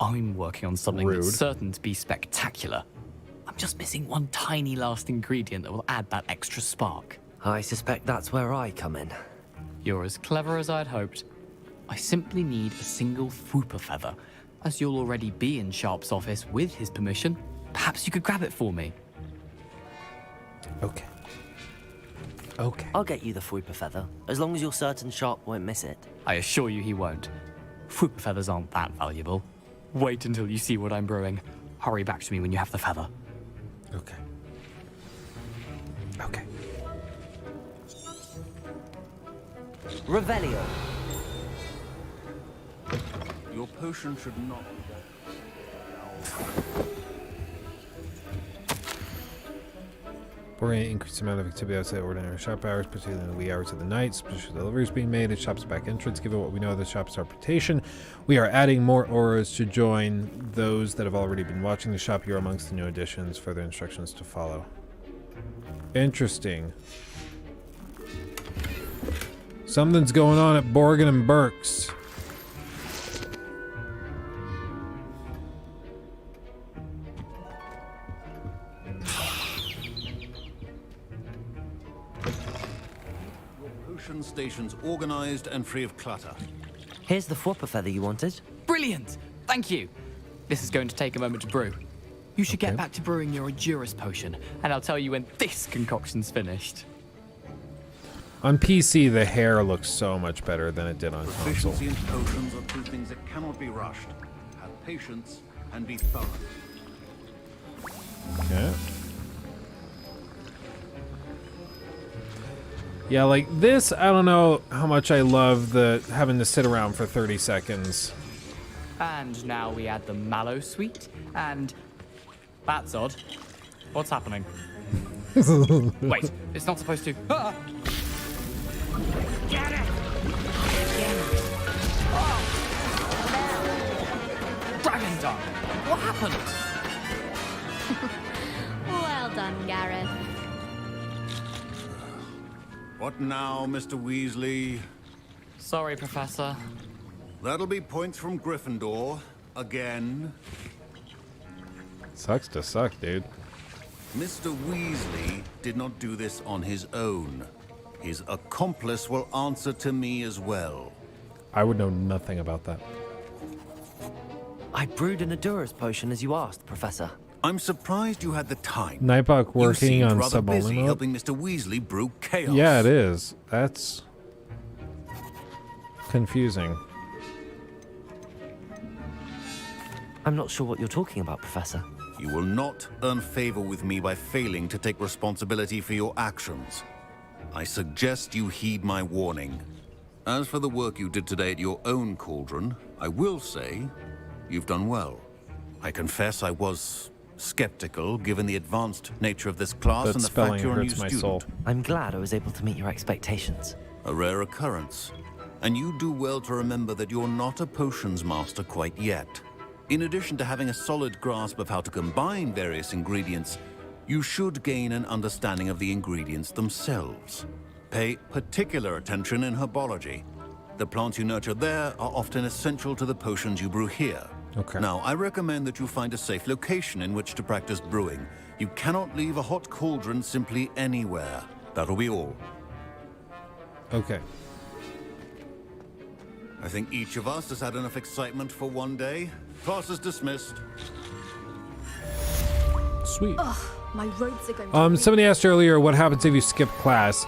I'm working on something
Rude.
that's certain to be spectacular. I'm just missing one tiny last ingredient that will add that extra spark.
I suspect that's where I come in.
You're as clever as I'd hoped. I simply need a single Fwooper feather. As you'll already be in Sharp's office with his permission, perhaps you could grab it for me.
Okay. Okay.
I'll get you the Fwooper feather, as long as you're certain Sharp won't miss it.
I assure you he won't. Fwooper feathers aren't that valuable. Wait until you see what I'm brewing. Hurry back to me when you have the feather.
Okay. Okay.
Revelio.
Your potion should not...
We're going to increase the amount of activity outside ordinary shop hours, particularly in the wee hours of the night. Special deliveries being made at shop's back entrance. Given what we know of the shop's reputation, we are adding more auras to join those that have already been watching the shop. You're amongst the new additions. Further instructions to follow. Interesting. Something's going on at Borgin and Burke's.
Stations organized and free of clutter.
Here's the Fwooper feather you wanted.
Brilliant! Thank you! This is going to take a moment to brew. You should get back to brewing your Endurus potion, and I'll tell you when this concoction's finished.
On PC, the hair looks so much better than it did on console.
Proficiency in potions are two things that cannot be rushed. Have patience and be thorough.
Okay. Yeah, like this, I don't know how much I love the having to sit around for 30 seconds.
And now we add the mallow sweet, and... That's odd. What's happening? Wait, it's not supposed to... Ah! Get it! Oh! Dragon Dog! What happened?
Well done, Gareth.
What now, Mr. Weasley?
Sorry, Professor.
That'll be points from Gryffindor. Again.
Sucks to suck, dude.
Mr. Weasley did not do this on his own. His accomplice will answer to me as well.
I would know nothing about that.
I brewed an Endurus potion as you asked, Professor.
I'm surprised you had the time.
Nightbot working on
rather busy
sub-only mode?
helping Mr. Weasley brew chaos.
Yeah, it is. That's confusing.
I'm not sure what you're talking about, Professor.
You will not earn favor with me by failing to take responsibility for your actions. I suggest you heed my warning. As for the work you did today at your own cauldron, I will say you've done well. I confess I was skeptical given the advanced nature of this class
That
and the fact you're a new
hurts my
student.
soul.
I'm glad I was able to meet your expectations.
A rare occurrence. And you do well to remember that you're not a potions master quite yet. In addition to having a solid grasp of how to combine various ingredients, you should gain an understanding of the ingredients themselves. Pay particular attention in herbology. The plants you nurture there are often essential to the potions you brew here.
Okay.
Now, I recommend that you find a safe location in which to practice brewing. You cannot leave a hot cauldron simply anywhere. That'll be all.
Okay.
I think each of us has had enough excitement for one day. Class is dismissed.
Sweet.
Ugh, my robes are going
Somebody asked earlier what happens if you skip class.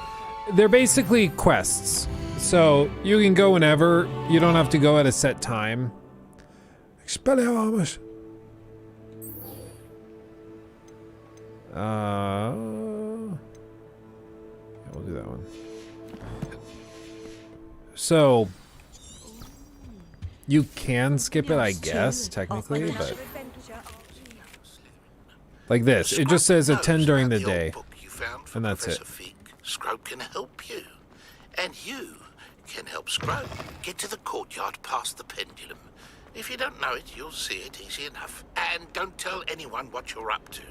They're basically quests. So you can go whenever. You don't have to go at a set time. Expelliarmus. Yeah, we'll do that one. So you can skip it, I guess, technically, but like this, it just says attend during the day, and that's it.
Scrope can help you, and you can help Scrope get to the courtyard past the pendulum. If you don't know it, you'll see it easy enough. And don't tell anyone what you're up to,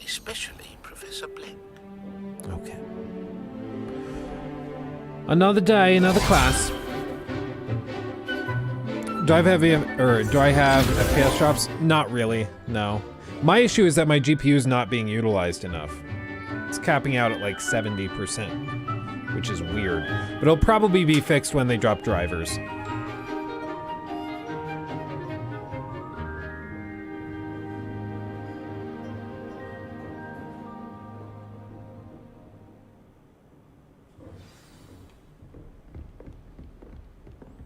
especially Professor Blake.
Okay. Another day, another class. Do I have FPS drops? Not really, no. My issue is that my GPU is not being utilized enough. It's capping out at like 70%, which is weird. But it'll probably be fixed when they drop drivers.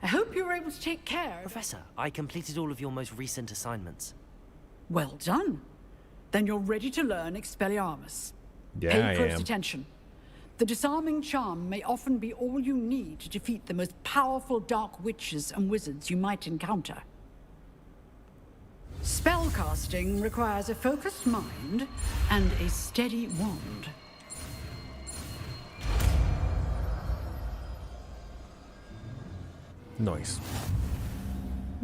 I hope you were able to take care.
Professor, I completed all of your most recent assignments.
Well done. Then you're ready to learn Expelliarmus.
Yeah,
Pay
I
close
am.
attention. The disarming charm may often be all you need to defeat the most powerful dark witches and wizards you might encounter. Spellcasting requires a focused mind and a steady wand.
Nice.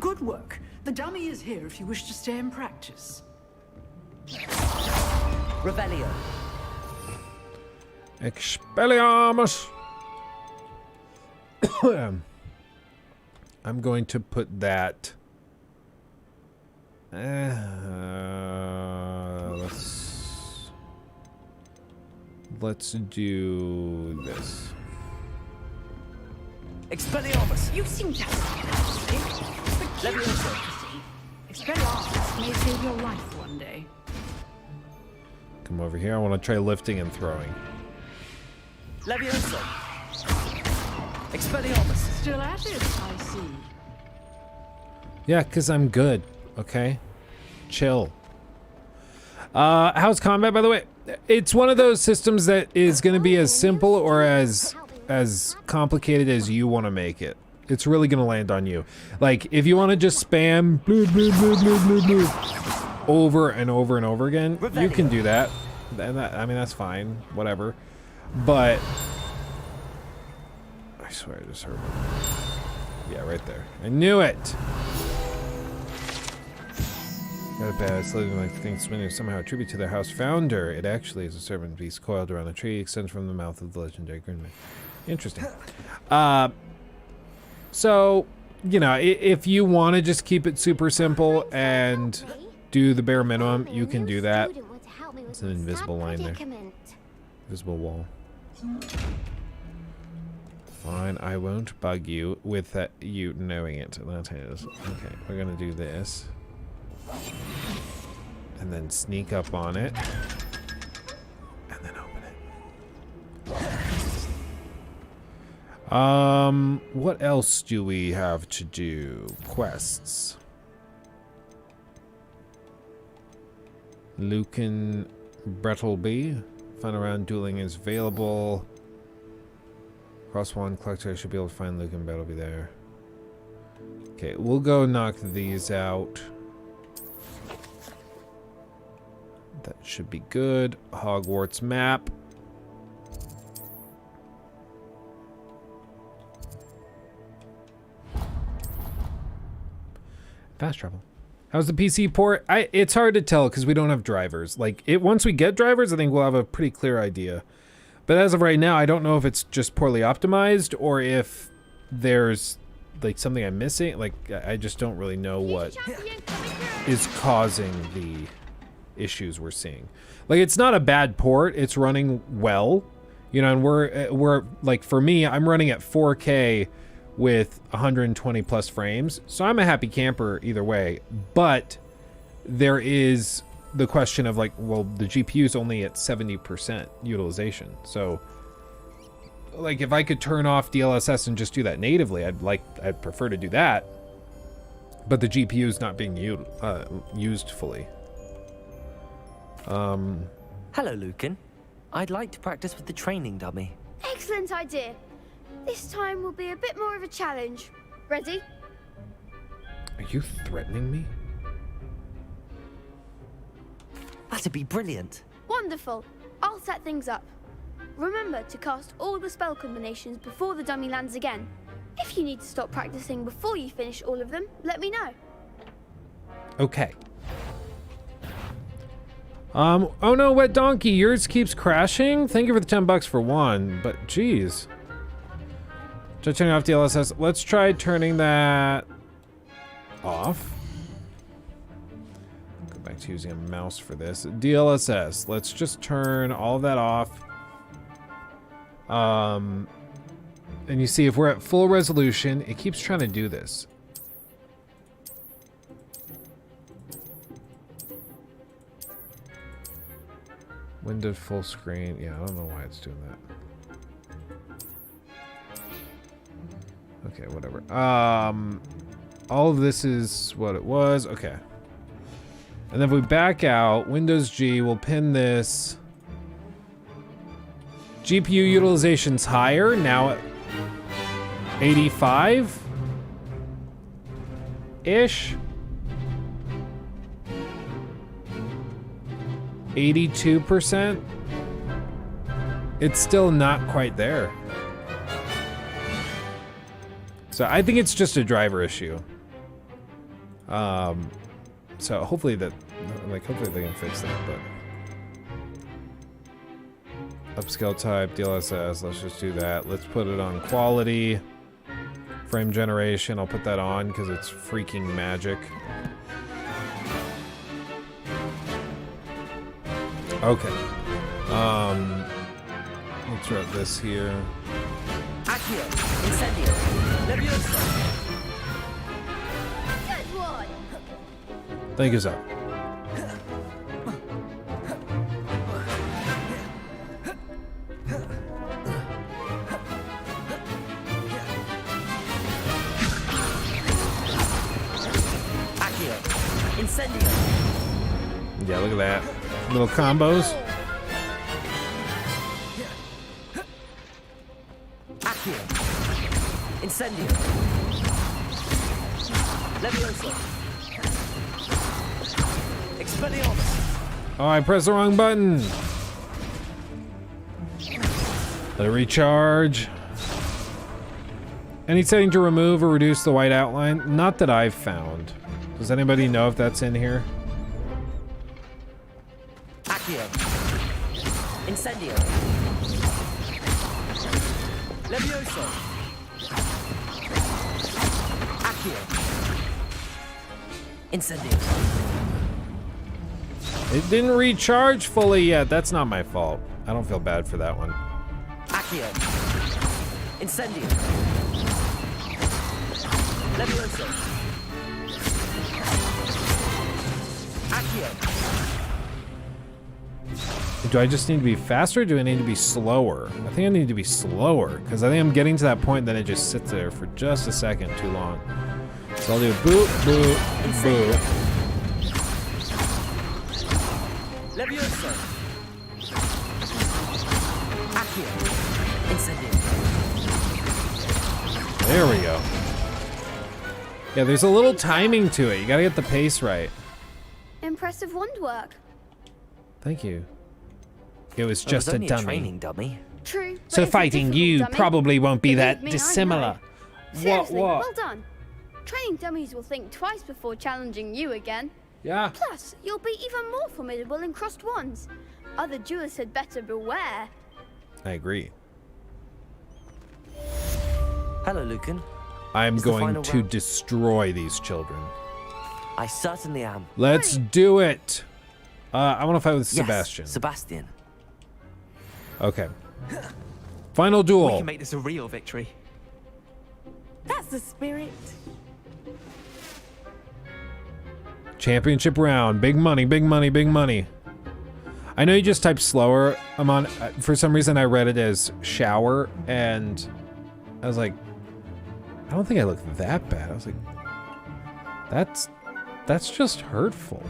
Good work. The dummy is here if you wish to stay in practice.
Revelio.
Expelliarmus. I'm going to put that. Let's do this.
Expelliarmus.
You seem to have but Expelliarmus may save your life one day.
Come over here. I want to try lifting and throwing.
Levioso. Expelliarmus.
Still at it, I see.
Yeah, because I'm good. Okay? Chill. How's combat, by the way? It's one of those systems that is going to be as simple or as complicated as you want to make it. It's really going to land on you. Like, if you want to just spam over and over and over again, you can do that. And I mean, that's fine. Whatever. But I swear I just heard it. Yeah, right there. I knew it. Got a bad living like things many somehow attribute to their house founder. It actually is a serpent beast coiled around a tree, extends from the mouth of the legendary Grinman. Interesting. So, you know, if you want to just keep it super simple and do the bare minimum, you can do that. It's an invisible line there. Invisible wall. Fine, I won't bug you with that, you knowing it. That is. Okay, we're gonna do this. And then sneak up on it. And then open it. What else do we have to do? Quests. Lucan Brettleby. Fun around dueling is available. Cross one collector should be able to find Lucan Brettleby there. Okay, we'll go knock these out. That should be good. Hogwarts map. Fast travel. How's the PC port? It's hard to tell because we don't have drivers. Like, once we get drivers, I think we'll have a pretty clear idea. But as of right now, I don't know if it's just poorly optimized or if there's like something I'm missing. Like, I just don't really know what is causing the issues we're seeing. Like, it's not a bad port. It's running well, you know, and we're like, for me, I'm running at 4K with 120 plus frames, so I'm a happy camper either way. But there is the question of like, well, the GPU is only at 70% utilization, so like if I could turn off DLSS and just do that natively, I'd prefer to do that, but the GPU is not being used fully.
Hello, Lucan. I'd like to practice with the training dummy.
Excellent idea. This time will be a bit more of a challenge. Ready?
Are you threatening me?
That'd be brilliant.
Wonderful. I'll set things up. Remember to cast all the spell combinations before the dummy lands again. If you need to stop practicing before you finish all of them, let me know.
Okay. Oh no, Wet Donkey, yours keeps crashing? Thank you for the $10 for one, but geez. Try turning off DLSS. Let's try turning that off. Go back to using a mouse for this. DLSS. Let's just turn all of that off. And you see if we're at full resolution, it keeps trying to do this. Window full screen. Yeah, I don't know why it's doing that. Okay, whatever. All of this is what it was. Okay. And then if we back out, Windows G, we'll pin this. GPU utilization's higher, now at 85-ish. 82%. It's still not quite there. So I think it's just a driver issue. So hopefully that, hopefully they can fix that, but. Upscale type, DLSS, let's just do that. Let's put it on quality. Frame generation, I'll put that on because it's freaking magic. Okay. Let's write this here.
Accio, incendio, levioso.
Good one.
Thank you, sir.
Accio, incendio.
Yeah, look at that. Little combos.
Accio, incendio. Levioso. Expelliarmus.
Oh, I pressed the wrong button. Let it recharge. Any setting to remove or reduce the white outline? Not that I've found. Does anybody know if that's in here?
Accio. Incendio. Levioso. Accio. Incendio.
It didn't recharge fully yet. That's not my fault. I don't feel bad for that one.
Accio. Incendio. Levioso. Accio.
Do I just need to be faster or do I need to be slower? I think I need to be slower because I think I'm getting to that point that it just sits there for just a second too long. So I'll do boop, boop, boop.
Levioso. Accio. Incendio.
There we go. Yeah, there's a little timing to it. You gotta get the pace right.
Impressive wand work.
Thank you. It was just a dummy.
Training dummy.
True.
So
but it's a
fighting
difficult
you
dummy.
probably won't be
Believe
that
me, I
dissimilar.
know. Seriously,
What?
well done. Training dummies will think twice before challenging you again.
Yeah.
Plus, you'll be even more formidable in crossed wands. Other duelists had better beware.
I agree.
Hello, Lucan.
I'm
Is the
going
final
to
round?
destroy these children.
I certainly am.
Let's do it. I want to fight with
Yes,
Sebastian.
Sebastian.
Okay. Final
We
duel.
can make this a real victory.
That's the spirit.
Championship round. Big money, big money, big money. I know you just typed slower. I'm on. For some reason, I read it as shower, and I was like, I don't think I look that bad. I was like, that's just hurtful.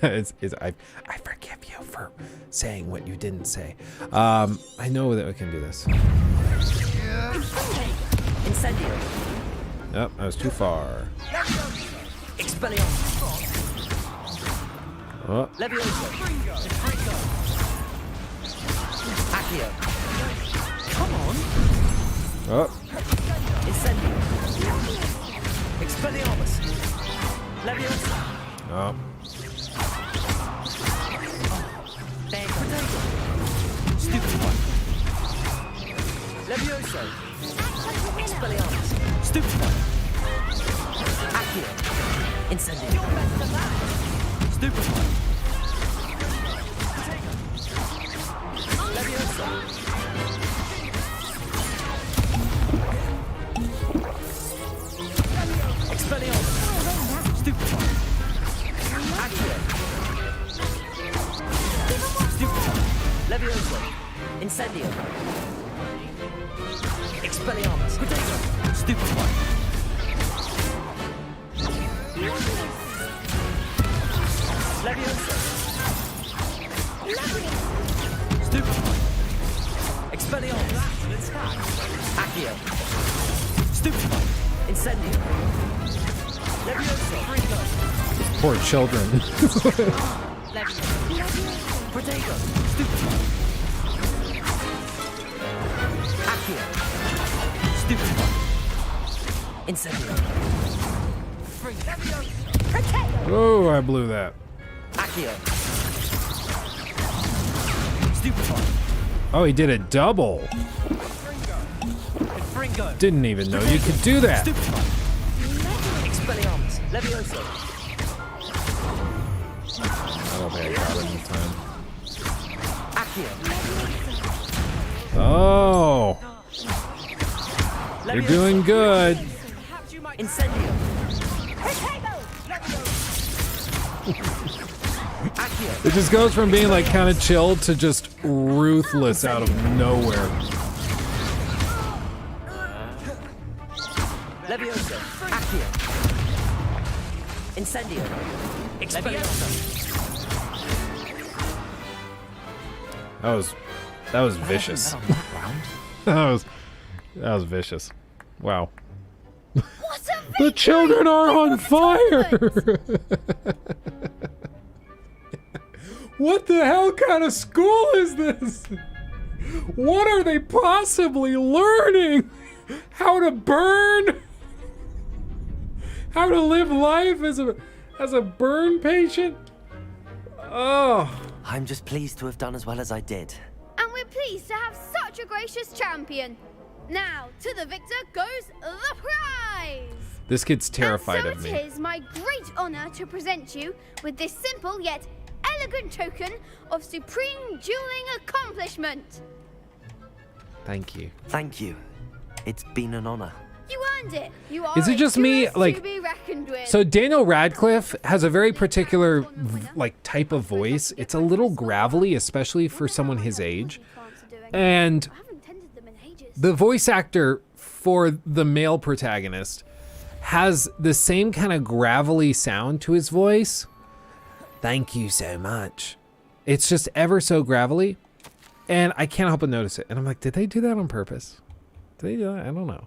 I forgive you for saying what you didn't say. I know that we can do this.
Incendio.
Nope, I was too far.
Expelliarmus.
Oh,
Levioso. Accio. Come on.
oh.
Incendio. Expelliarmus. Levioso.
Oh.
Stupid one. Levioso. Expelliarmus. Stupefy. Accio. Incendio. Stupefy. Leviosa. Expelliarmus. Stupefy. Accio. Stupefy. Leviosa. Incendio. Expelliarmus. Potato. Stupefy. Leviosa. Stupefy. Expelliarmus. Accio. Stupefy. Incendio. Leviosa.
Poor children.
Potato. Stupefy. Accio. Stupefy. Incendio.
Oh, I blew that.
Accio. Stupefy.
Oh, he did a double.
Fringo.
Didn't even know you could do that.
Stupefy. Expelliarmus. Leviosa.
I don't think I got it in time.
Accio.
Oh. You're doing good.
Incendio. Accio.
It just goes from being like kind of chill to just ruthless out of nowhere.
Leviosa. Accio. Incendio. Expelliarmus.
That was vicious. that was vicious. Wow. The children are on fire. What the hell kind of school is this? What are they possibly learning? How to burn? How to live life as a burn patient? Oh.
I'm just pleased to have done as well as I did.
And we're pleased to have such a gracious champion. Now, to the victor goes the prize.
This kid's terrified
and
of
so
me.
it is my great honor to present you with this simple yet elegant token of supreme dueling accomplishment.
Thank you.
Thank you. It's been an honor.
You earned it. You are
Is it just me,
duelist
like-
to be reckoned with.
So Daniel Radcliffe has a very particular like type of voice. It's a little gravelly, especially for someone his age. And the voice actor for the male protagonist has the same kind of gravelly sound to his voice. Thank you so much. It's just ever so gravelly, and I can't help but notice it. And I'm like, did they do that on purpose? Did they do that? I don't know.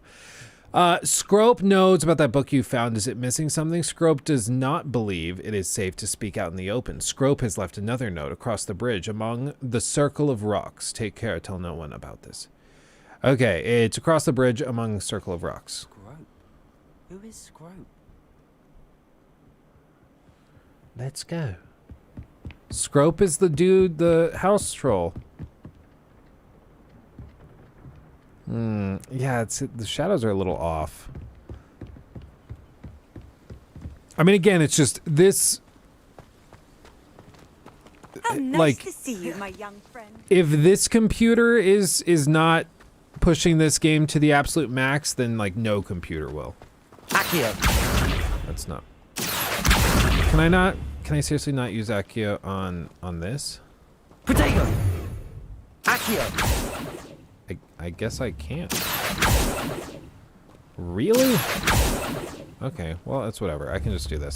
Scrope knows about that book you found. Is it missing something? Scrope does not believe it is safe to speak out in the open. Scrope has left another note across the bridge among the circle of rocks. Take care, tell no one about this. Okay, it's across the bridge among circle of rocks.
Scrope? Who is Scrope?
Let's go. Scrope is the dude, the house troll. Yeah, the shadows are a little off. I mean, again, it's just this.
How nice
like,
to see you, my young friend.
If this computer is not pushing this game to the absolute max, then like no computer will.
Accio.
That's not. Can I not? Can I seriously not use Accio on this?
Potato. Accio.
I guess I can't. Really? Okay, well, it's whatever. I can just do this.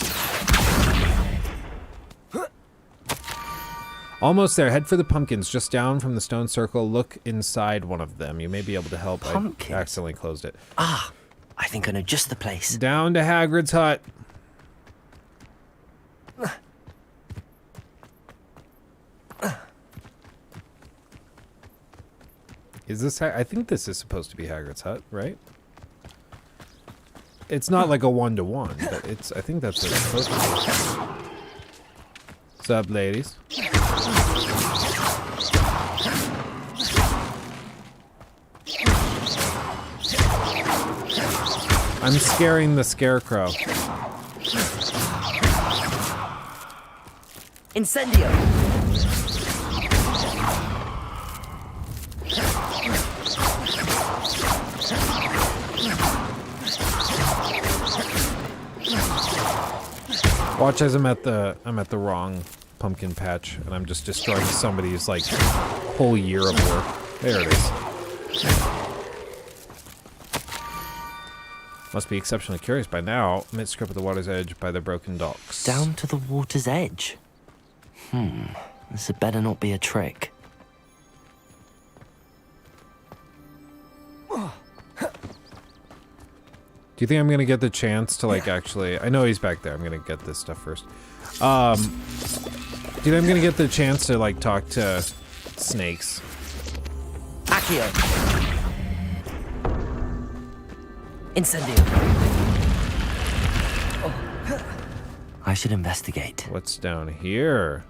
Almost there. Head for the pumpkins. Just down from the stone circle. Look inside one of them. You may be able to help.
Pumpkins?
I accidentally closed it.
Ah, I think I know just the place.
Down to Hagrid's hut. Is this? I think this is supposed to be Hagrid's hut, right? It's not like a 1-to-1, but it's. I think that's what it's supposed to be. What's up, ladies? I'm scaring the scarecrow.
Incendio!
Watch as I'm at the wrong pumpkin patch, and I'm just destroying somebody's like whole year of work. There it is. Must be exceptionally curious by now. Amid Scrope at the water's edge by the broken docks.
Down to the water's edge? This had better not be a trick.
Do you think I'm gonna get the chance to like actually? I know he's back there. I'm gonna get this stuff first. Do you think I'm gonna get the chance to like talk to snakes?
Accio! Incendio! I should investigate.
What's down here?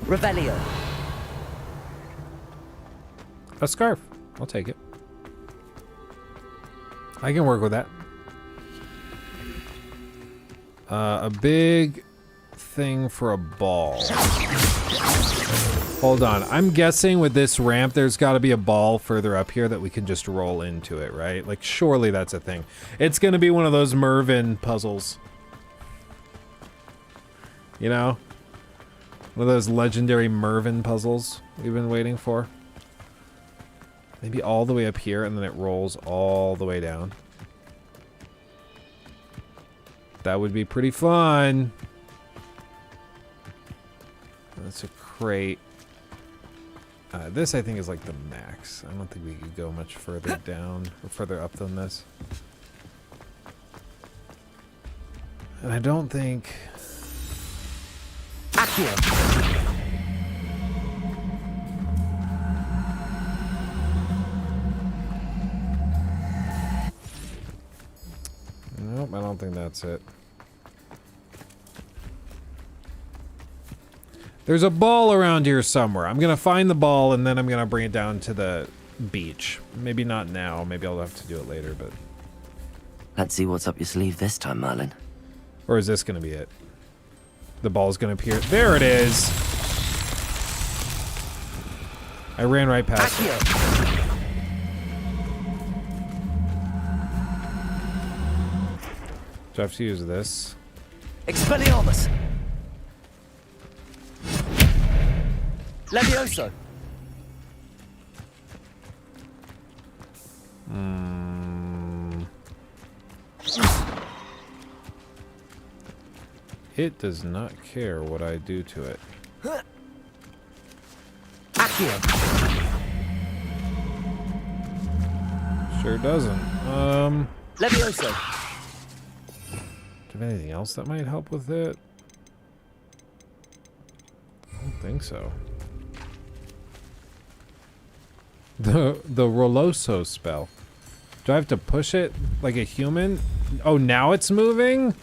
Revelio!
A scarf. I'll take it. I can work with that. A big thing for a ball. Hold on. I'm guessing with this ramp, there's got to be a ball further up here that we can just roll into it, right? Like, surely that's a thing. It's going to be one of those Merlin puzzles. You know? One of those legendary Merlin puzzles we've been waiting for. Maybe all the way up here, and then it rolls all the way down. That would be pretty fun. That's a crate. This, I think, is like the max. I don't think we could go much further down or further up than this. And I don't think...
Accio!
Nope, I don't think that's it. There's a ball around here somewhere. I'm gonna find the ball and then I'm gonna bring it down to the beach. Maybe not now. Maybe I'll have to do it later, but...
Let's see what's up your sleeve this time, Merlin.
Or is this gonna be it? The ball's gonna appear. There it is! I ran right past it. Do I have to use this?
Expelliarmus! Levioso!
It does not care what I do to it.
Accio!
Sure doesn't.
Levioso!
Do you have anything else that might help with it? I don't think so. The Roloso spell. Do I have to push it like a human? Oh, now it's moving?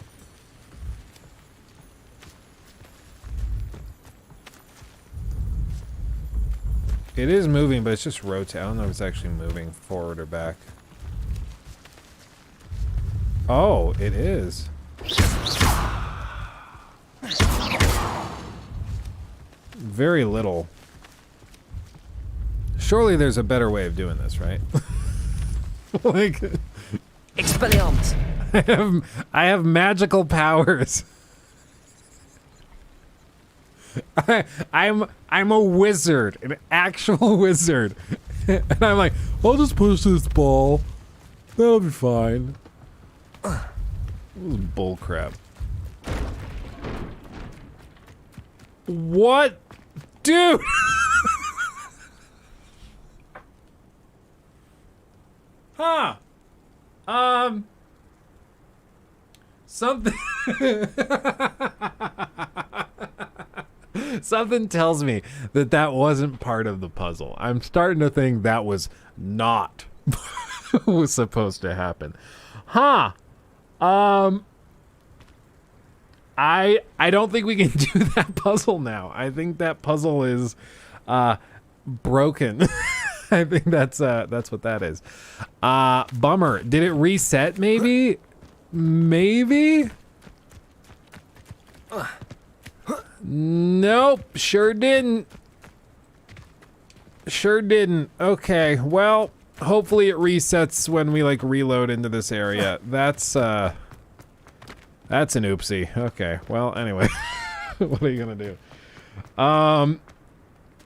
It is moving, but it's just rotating. I don't know if it's actually moving forward or back. Oh, it is. Very little. Surely there's a better way of doing this, right? Like,
Expelliarmus!
I have magical powers. I'm a wizard, an actual wizard. And I'm like, I'll just push this ball. That'll be fine. This is bullcrap. What? Dude! Huh. Something... Something tells me that that wasn't part of the puzzle. I'm starting to think that was not what was supposed to happen. Huh. I don't think we can do that puzzle now. I think that puzzle is broken. I think that's what that is. Bummer. Did it reset? Maybe. Maybe. Nope. Sure didn't. Sure didn't. Okay. Well, hopefully it resets when we like reload into this area. That's an oopsie. Okay. Well, anyway. What are you gonna do?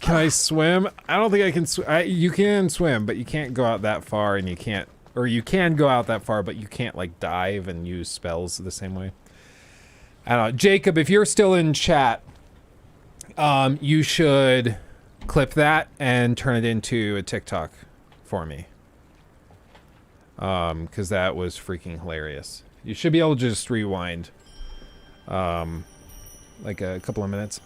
Can I swim? I don't think I can swim. You can swim, but you can't go out that far, and you can't, or you can go out that far, but you can't like dive and use spells the same way. I don't know. Jacob, if you're still in chat, you should clip that and turn it into a TikTok for me. Because that was freaking hilarious. You should be able to just rewind, like a couple of minutes.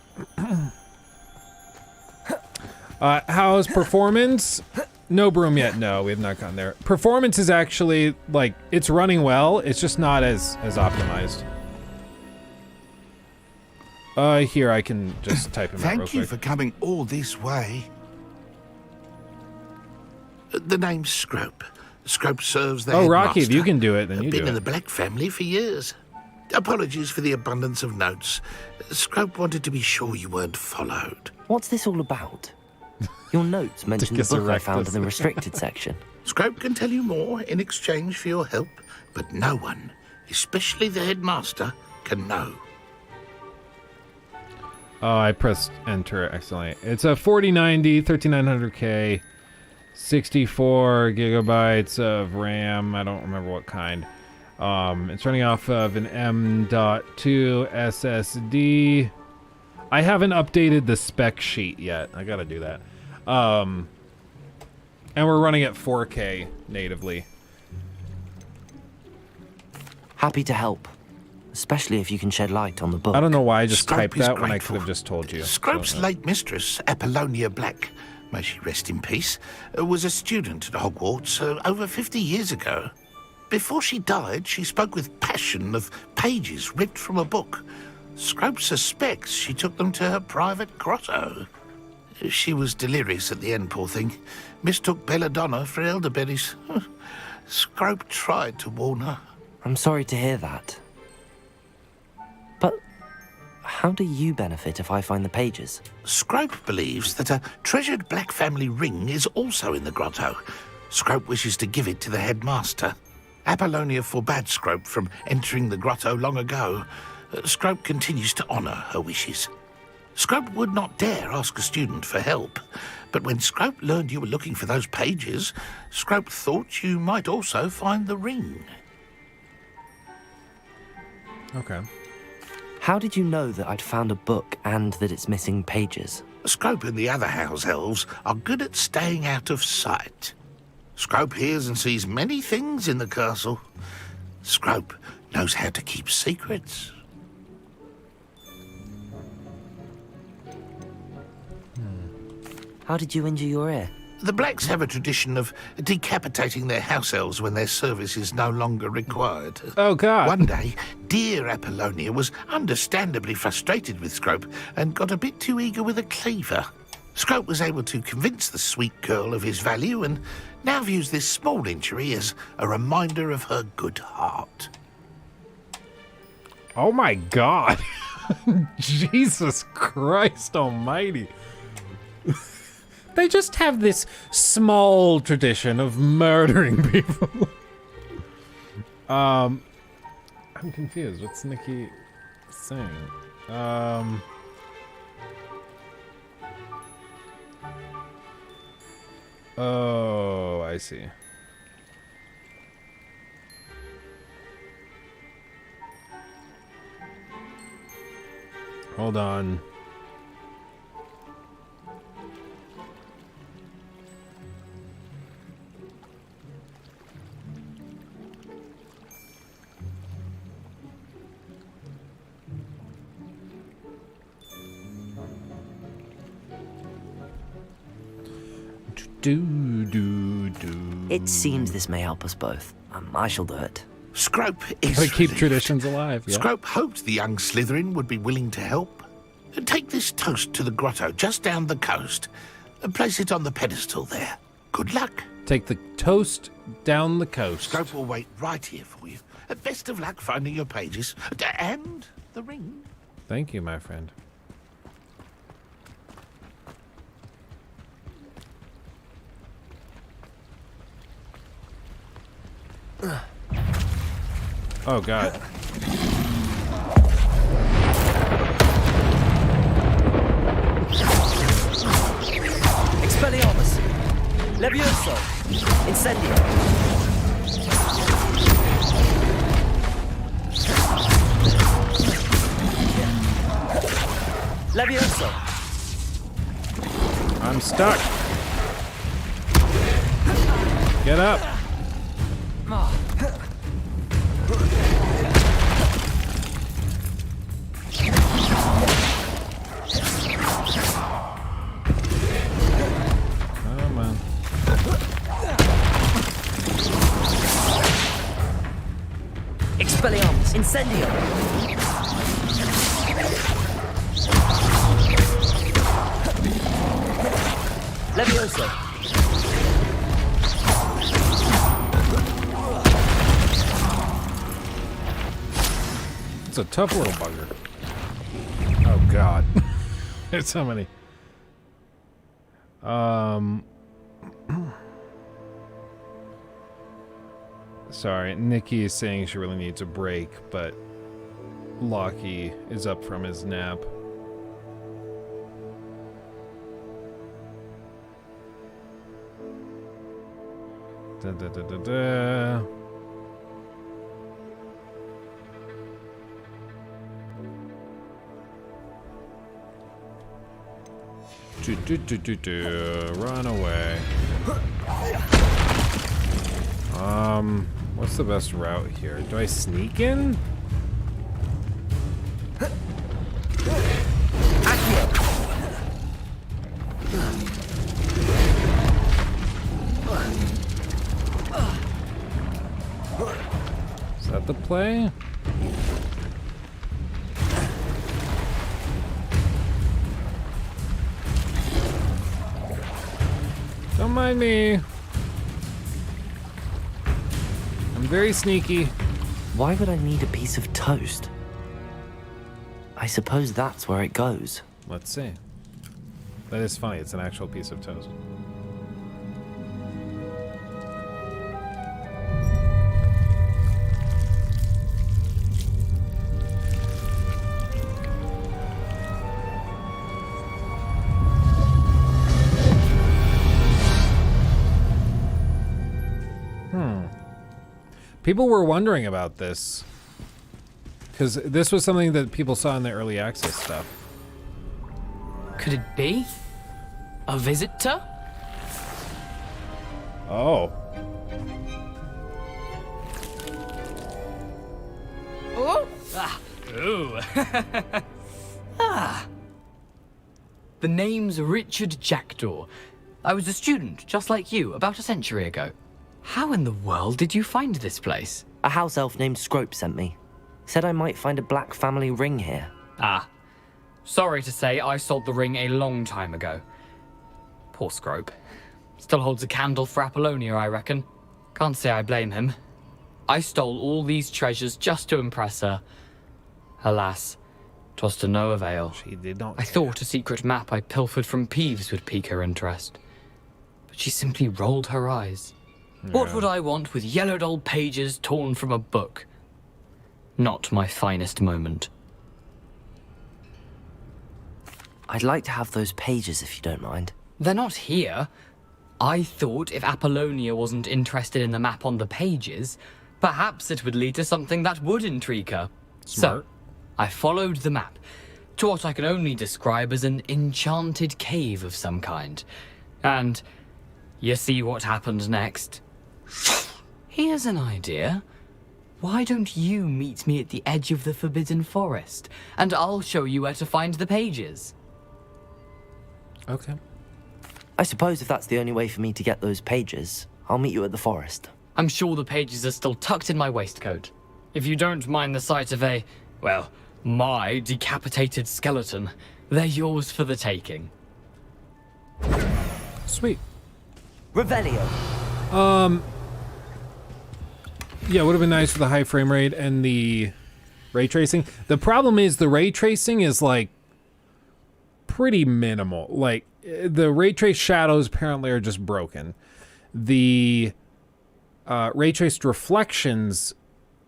How's performance? No broom yet. No, we have not gotten there. Performance is actually, like, it's running well. It's just not as optimized. Here, I can just type him out real quick.
Thank you for coming all this way. The name's Scrope. Scrope serves the
Oh, Rocky,
headmaster.
if you can do it, then you do
Been in
it.
the Black family for years. Apologies for the abundance of notes. Scrope wanted to be sure you weren't followed.
What's this all about? Your notes mention the
Dicus
book I found in the
erectus.
restricted section.
Scrope can tell you more in exchange for your help, but no one, especially the headmaster, can know.
Oh, I pressed enter accidentally. It's a 4090, 3900K, 64 gigabytes of RAM. I don't remember what kind. It's running off of an M.2 SSD. I haven't updated the spec sheet yet. I gotta do that. And we're running at 4K natively.
Happy to help, especially if you can shed light on the book.
I don't know why I just
Scrope
typed
is
that when I
grateful.
could have just told you.
Scrope's
So,
late mistress, Apollonia Black, may she rest in peace, was a student at Hogwarts over 50 years ago. Before she died, she spoke with passion of pages ripped from a book. Scrope suspects she took them to her private grotto. She was delirious at the end, poor thing. Mistook belladonna for elderberries. Scrope tried to warn her.
I'm sorry to hear that. But how do you benefit if I find the pages?
Scrope believes that a treasured Black family ring is also in the grotto. Scrope wishes to give it to the headmaster. Apollonia forbade Scrope from entering the grotto long ago. Scrope continues to honour her wishes. Scrope would not dare ask a student for help, but when Scrope learned you were looking for those pages, Scrope thought you might also find the ring.
Okay.
How did you know that I'd found a book and that it's missing pages?
Scrope and the other house elves are good at staying out of sight. Scrope hears and sees many things in the castle. Scrope knows how to keep secrets.
How did you injure your ear?
The Blacks have a tradition of decapitating their house elves when their service is no longer required.
Oh, God.
One day, dear Apollonia was understandably frustrated with Scrope and got a bit too eager with a cleaver. Scrope was able to convince the sweet girl of his value and now views this small injury as a reminder of her good heart.
Oh my God. Jesus Christ almighty. They just have this small tradition of murdering people. I'm confused. What's Nikki saying? Oh, I see. Hold on.
It seems this may help us both. I shall do it.
Scrope is
Gotta keep
relieved.
traditions alive. Yeah.
Scrope hoped the young Slytherin would be willing to help. Take this toast to the grotto just down the coast and place it on the pedestal there. Good luck.
Take the toast down the coast.
Scrope will wait right here for you. Best of luck finding your pages. And the ring.
Thank you, my friend. Oh, God.
Expelliarmus! Levioso! Incendio! Levioso!
I'm stuck. Get up. Come on.
Expelliarmus! Incendio! Levioso!
It's a tough little bugger. Oh, God. There's so many. Sorry, Nikki is saying she really needs a break, but Lockie is up from his nap. Da, da, da, da, da. Run away. What's the best route here? Do I sneak in? Is that the play? Don't mind me. I'm very sneaky.
Why would I need a piece of toast? I suppose that's where it goes.
Let's see. That is funny. It's an actual piece of toast. People were wondering about this, because this was something that people saw in the early access stuff.
Could it be? A visitor?
Oh.
Oh! Ah. Ooh. Ah. The name's Richard Jackdaw. I was a student, just like you, about a century ago. How in the world did you find this place?
A house elf named Scrope sent me. Said I might find a black family ring here.
Ah. Sorry to say, I sold the ring a long time ago. Poor Scrope. Still holds a candle for Apollonia, I reckon. Can't say I blame him. I stole all these treasures just to impress her. Alas, 'twas to no avail.
She did not.
I thought a secret map I pilfered from Peeves would pique her interest. But she simply rolled her eyes. What would I want with yellowed old pages torn from a book? Not my finest moment.
I'd like to have those pages if you don't mind.
They're not here. I thought if Apollonia wasn't interested in the map on the pages, perhaps it would lead to something that would intrigue her.
Smart.
So, I followed the map to what I can only describe as an enchanted cave of some kind. And you see what happened next? Here's an idea. Why don't you meet me at the edge of the Forbidden Forest, and I'll show you where to find the pages?
Okay.
I suppose if that's the only way for me to get those pages, I'll meet you at the forest.
I'm sure the pages are still tucked in my waistcoat. If you don't mind the sight of my decapitated skeleton, they're yours for the taking.
Sweet.
Revelio.
Yeah, it would have been nice with the high frame rate and the ray tracing. The problem is the ray tracing is like pretty minimal. Like the ray trace shadows apparently are just broken. The ray traced reflections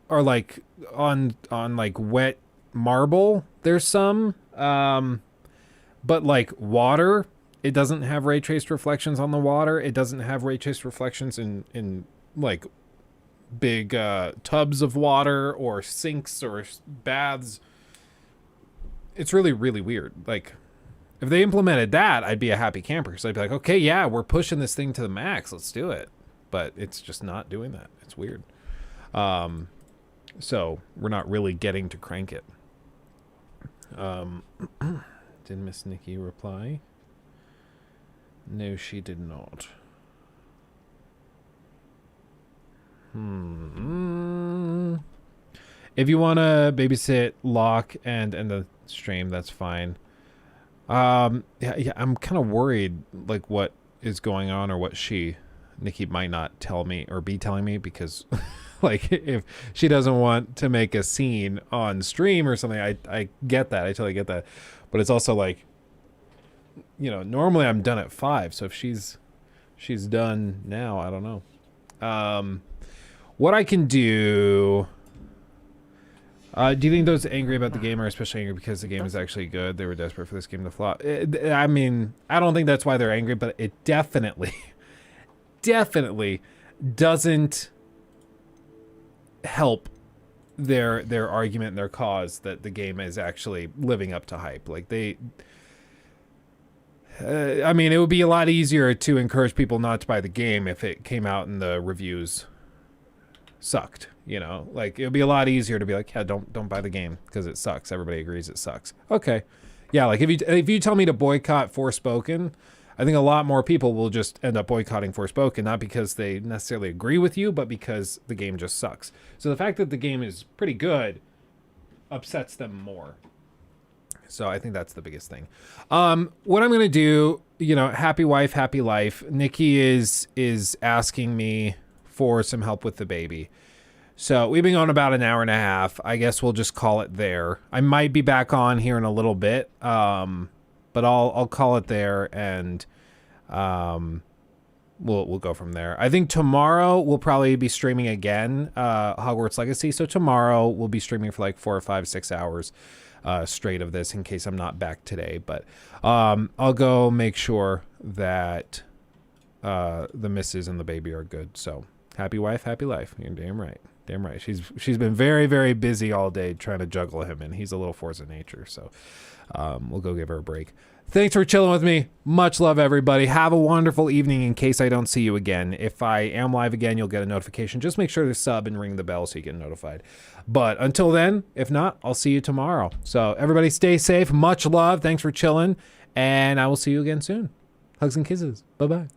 are like on like wet marble. There's some, but like water, it doesn't have ray traced reflections on the water. It doesn't have ray traced reflections in like big tubs of water or sinks or baths. It's really, really weird. Like if they implemented that, I'd be a happy camper. So I'd be like, okay, yeah, we're pushing this thing to the max. Let's do it. But it's just not doing that. It's weird. So we're not really getting to crank it. Did Miss Nikki reply? No, she did not. If you want to babysit Locke and end the stream, that's fine. Yeah, I'm kind of worried, like, what is going on or what Nikki might not tell me or be telling me, because like if she doesn't want to make a scene on stream or something, I get that. I totally get that. But it's also like, you know, normally I'm done at 5. So if she's done now, I don't know. What I can do... do you think those angry about the game are especially angry because the game is actually good? They were desperate for this game to flop. I mean, I don't think that's why they're angry, but it definitely doesn't help their argument and their cause that the game is actually living up to hype. Like I mean, it would be a lot easier to encourage people not to buy the game if it came out and the reviews sucked, you know? Like, it would be a lot easier to be like, yeah, don't buy the game because it sucks. Everybody agrees it sucks. Okay. Yeah, like if you tell me to boycott Forspoken, I think a lot more people will just end up boycotting Forspoken, not because they necessarily agree with you, but because the game just sucks. So the fact that the game is pretty good upsets them more. So I think that's the biggest thing. What I'm going to do, you know, happy wife, happy life. Nikki is asking me for some help with the baby. So we've been going about an hour and a half. I guess we'll just call it there. I might be back on here in a little bit. But I'll call it there, and we'll go from there. I think tomorrow we'll probably be streaming again, Hogwarts Legacy. So tomorrow we'll be streaming for like 4 or 5, 6 hours straight of this in case I'm not back today. But I'll go make sure that the missus and the baby are good. So happy wife, happy life. You're damn right. Damn right. She's been very, very busy all day trying to juggle him, and he's a little force of nature. So we'll go give her a break. Thanks for chilling with me. Much love, everybody. Have a wonderful evening in case I don't see you again. If I am live again, you'll get a notification. Just make sure to sub and ring the bell so you get notified. But until then, if not, I'll see you tomorrow. So everybody stay safe. Much love. Thanks for chilling. And I will see you again soon. Hugs and kisses. Bye-bye.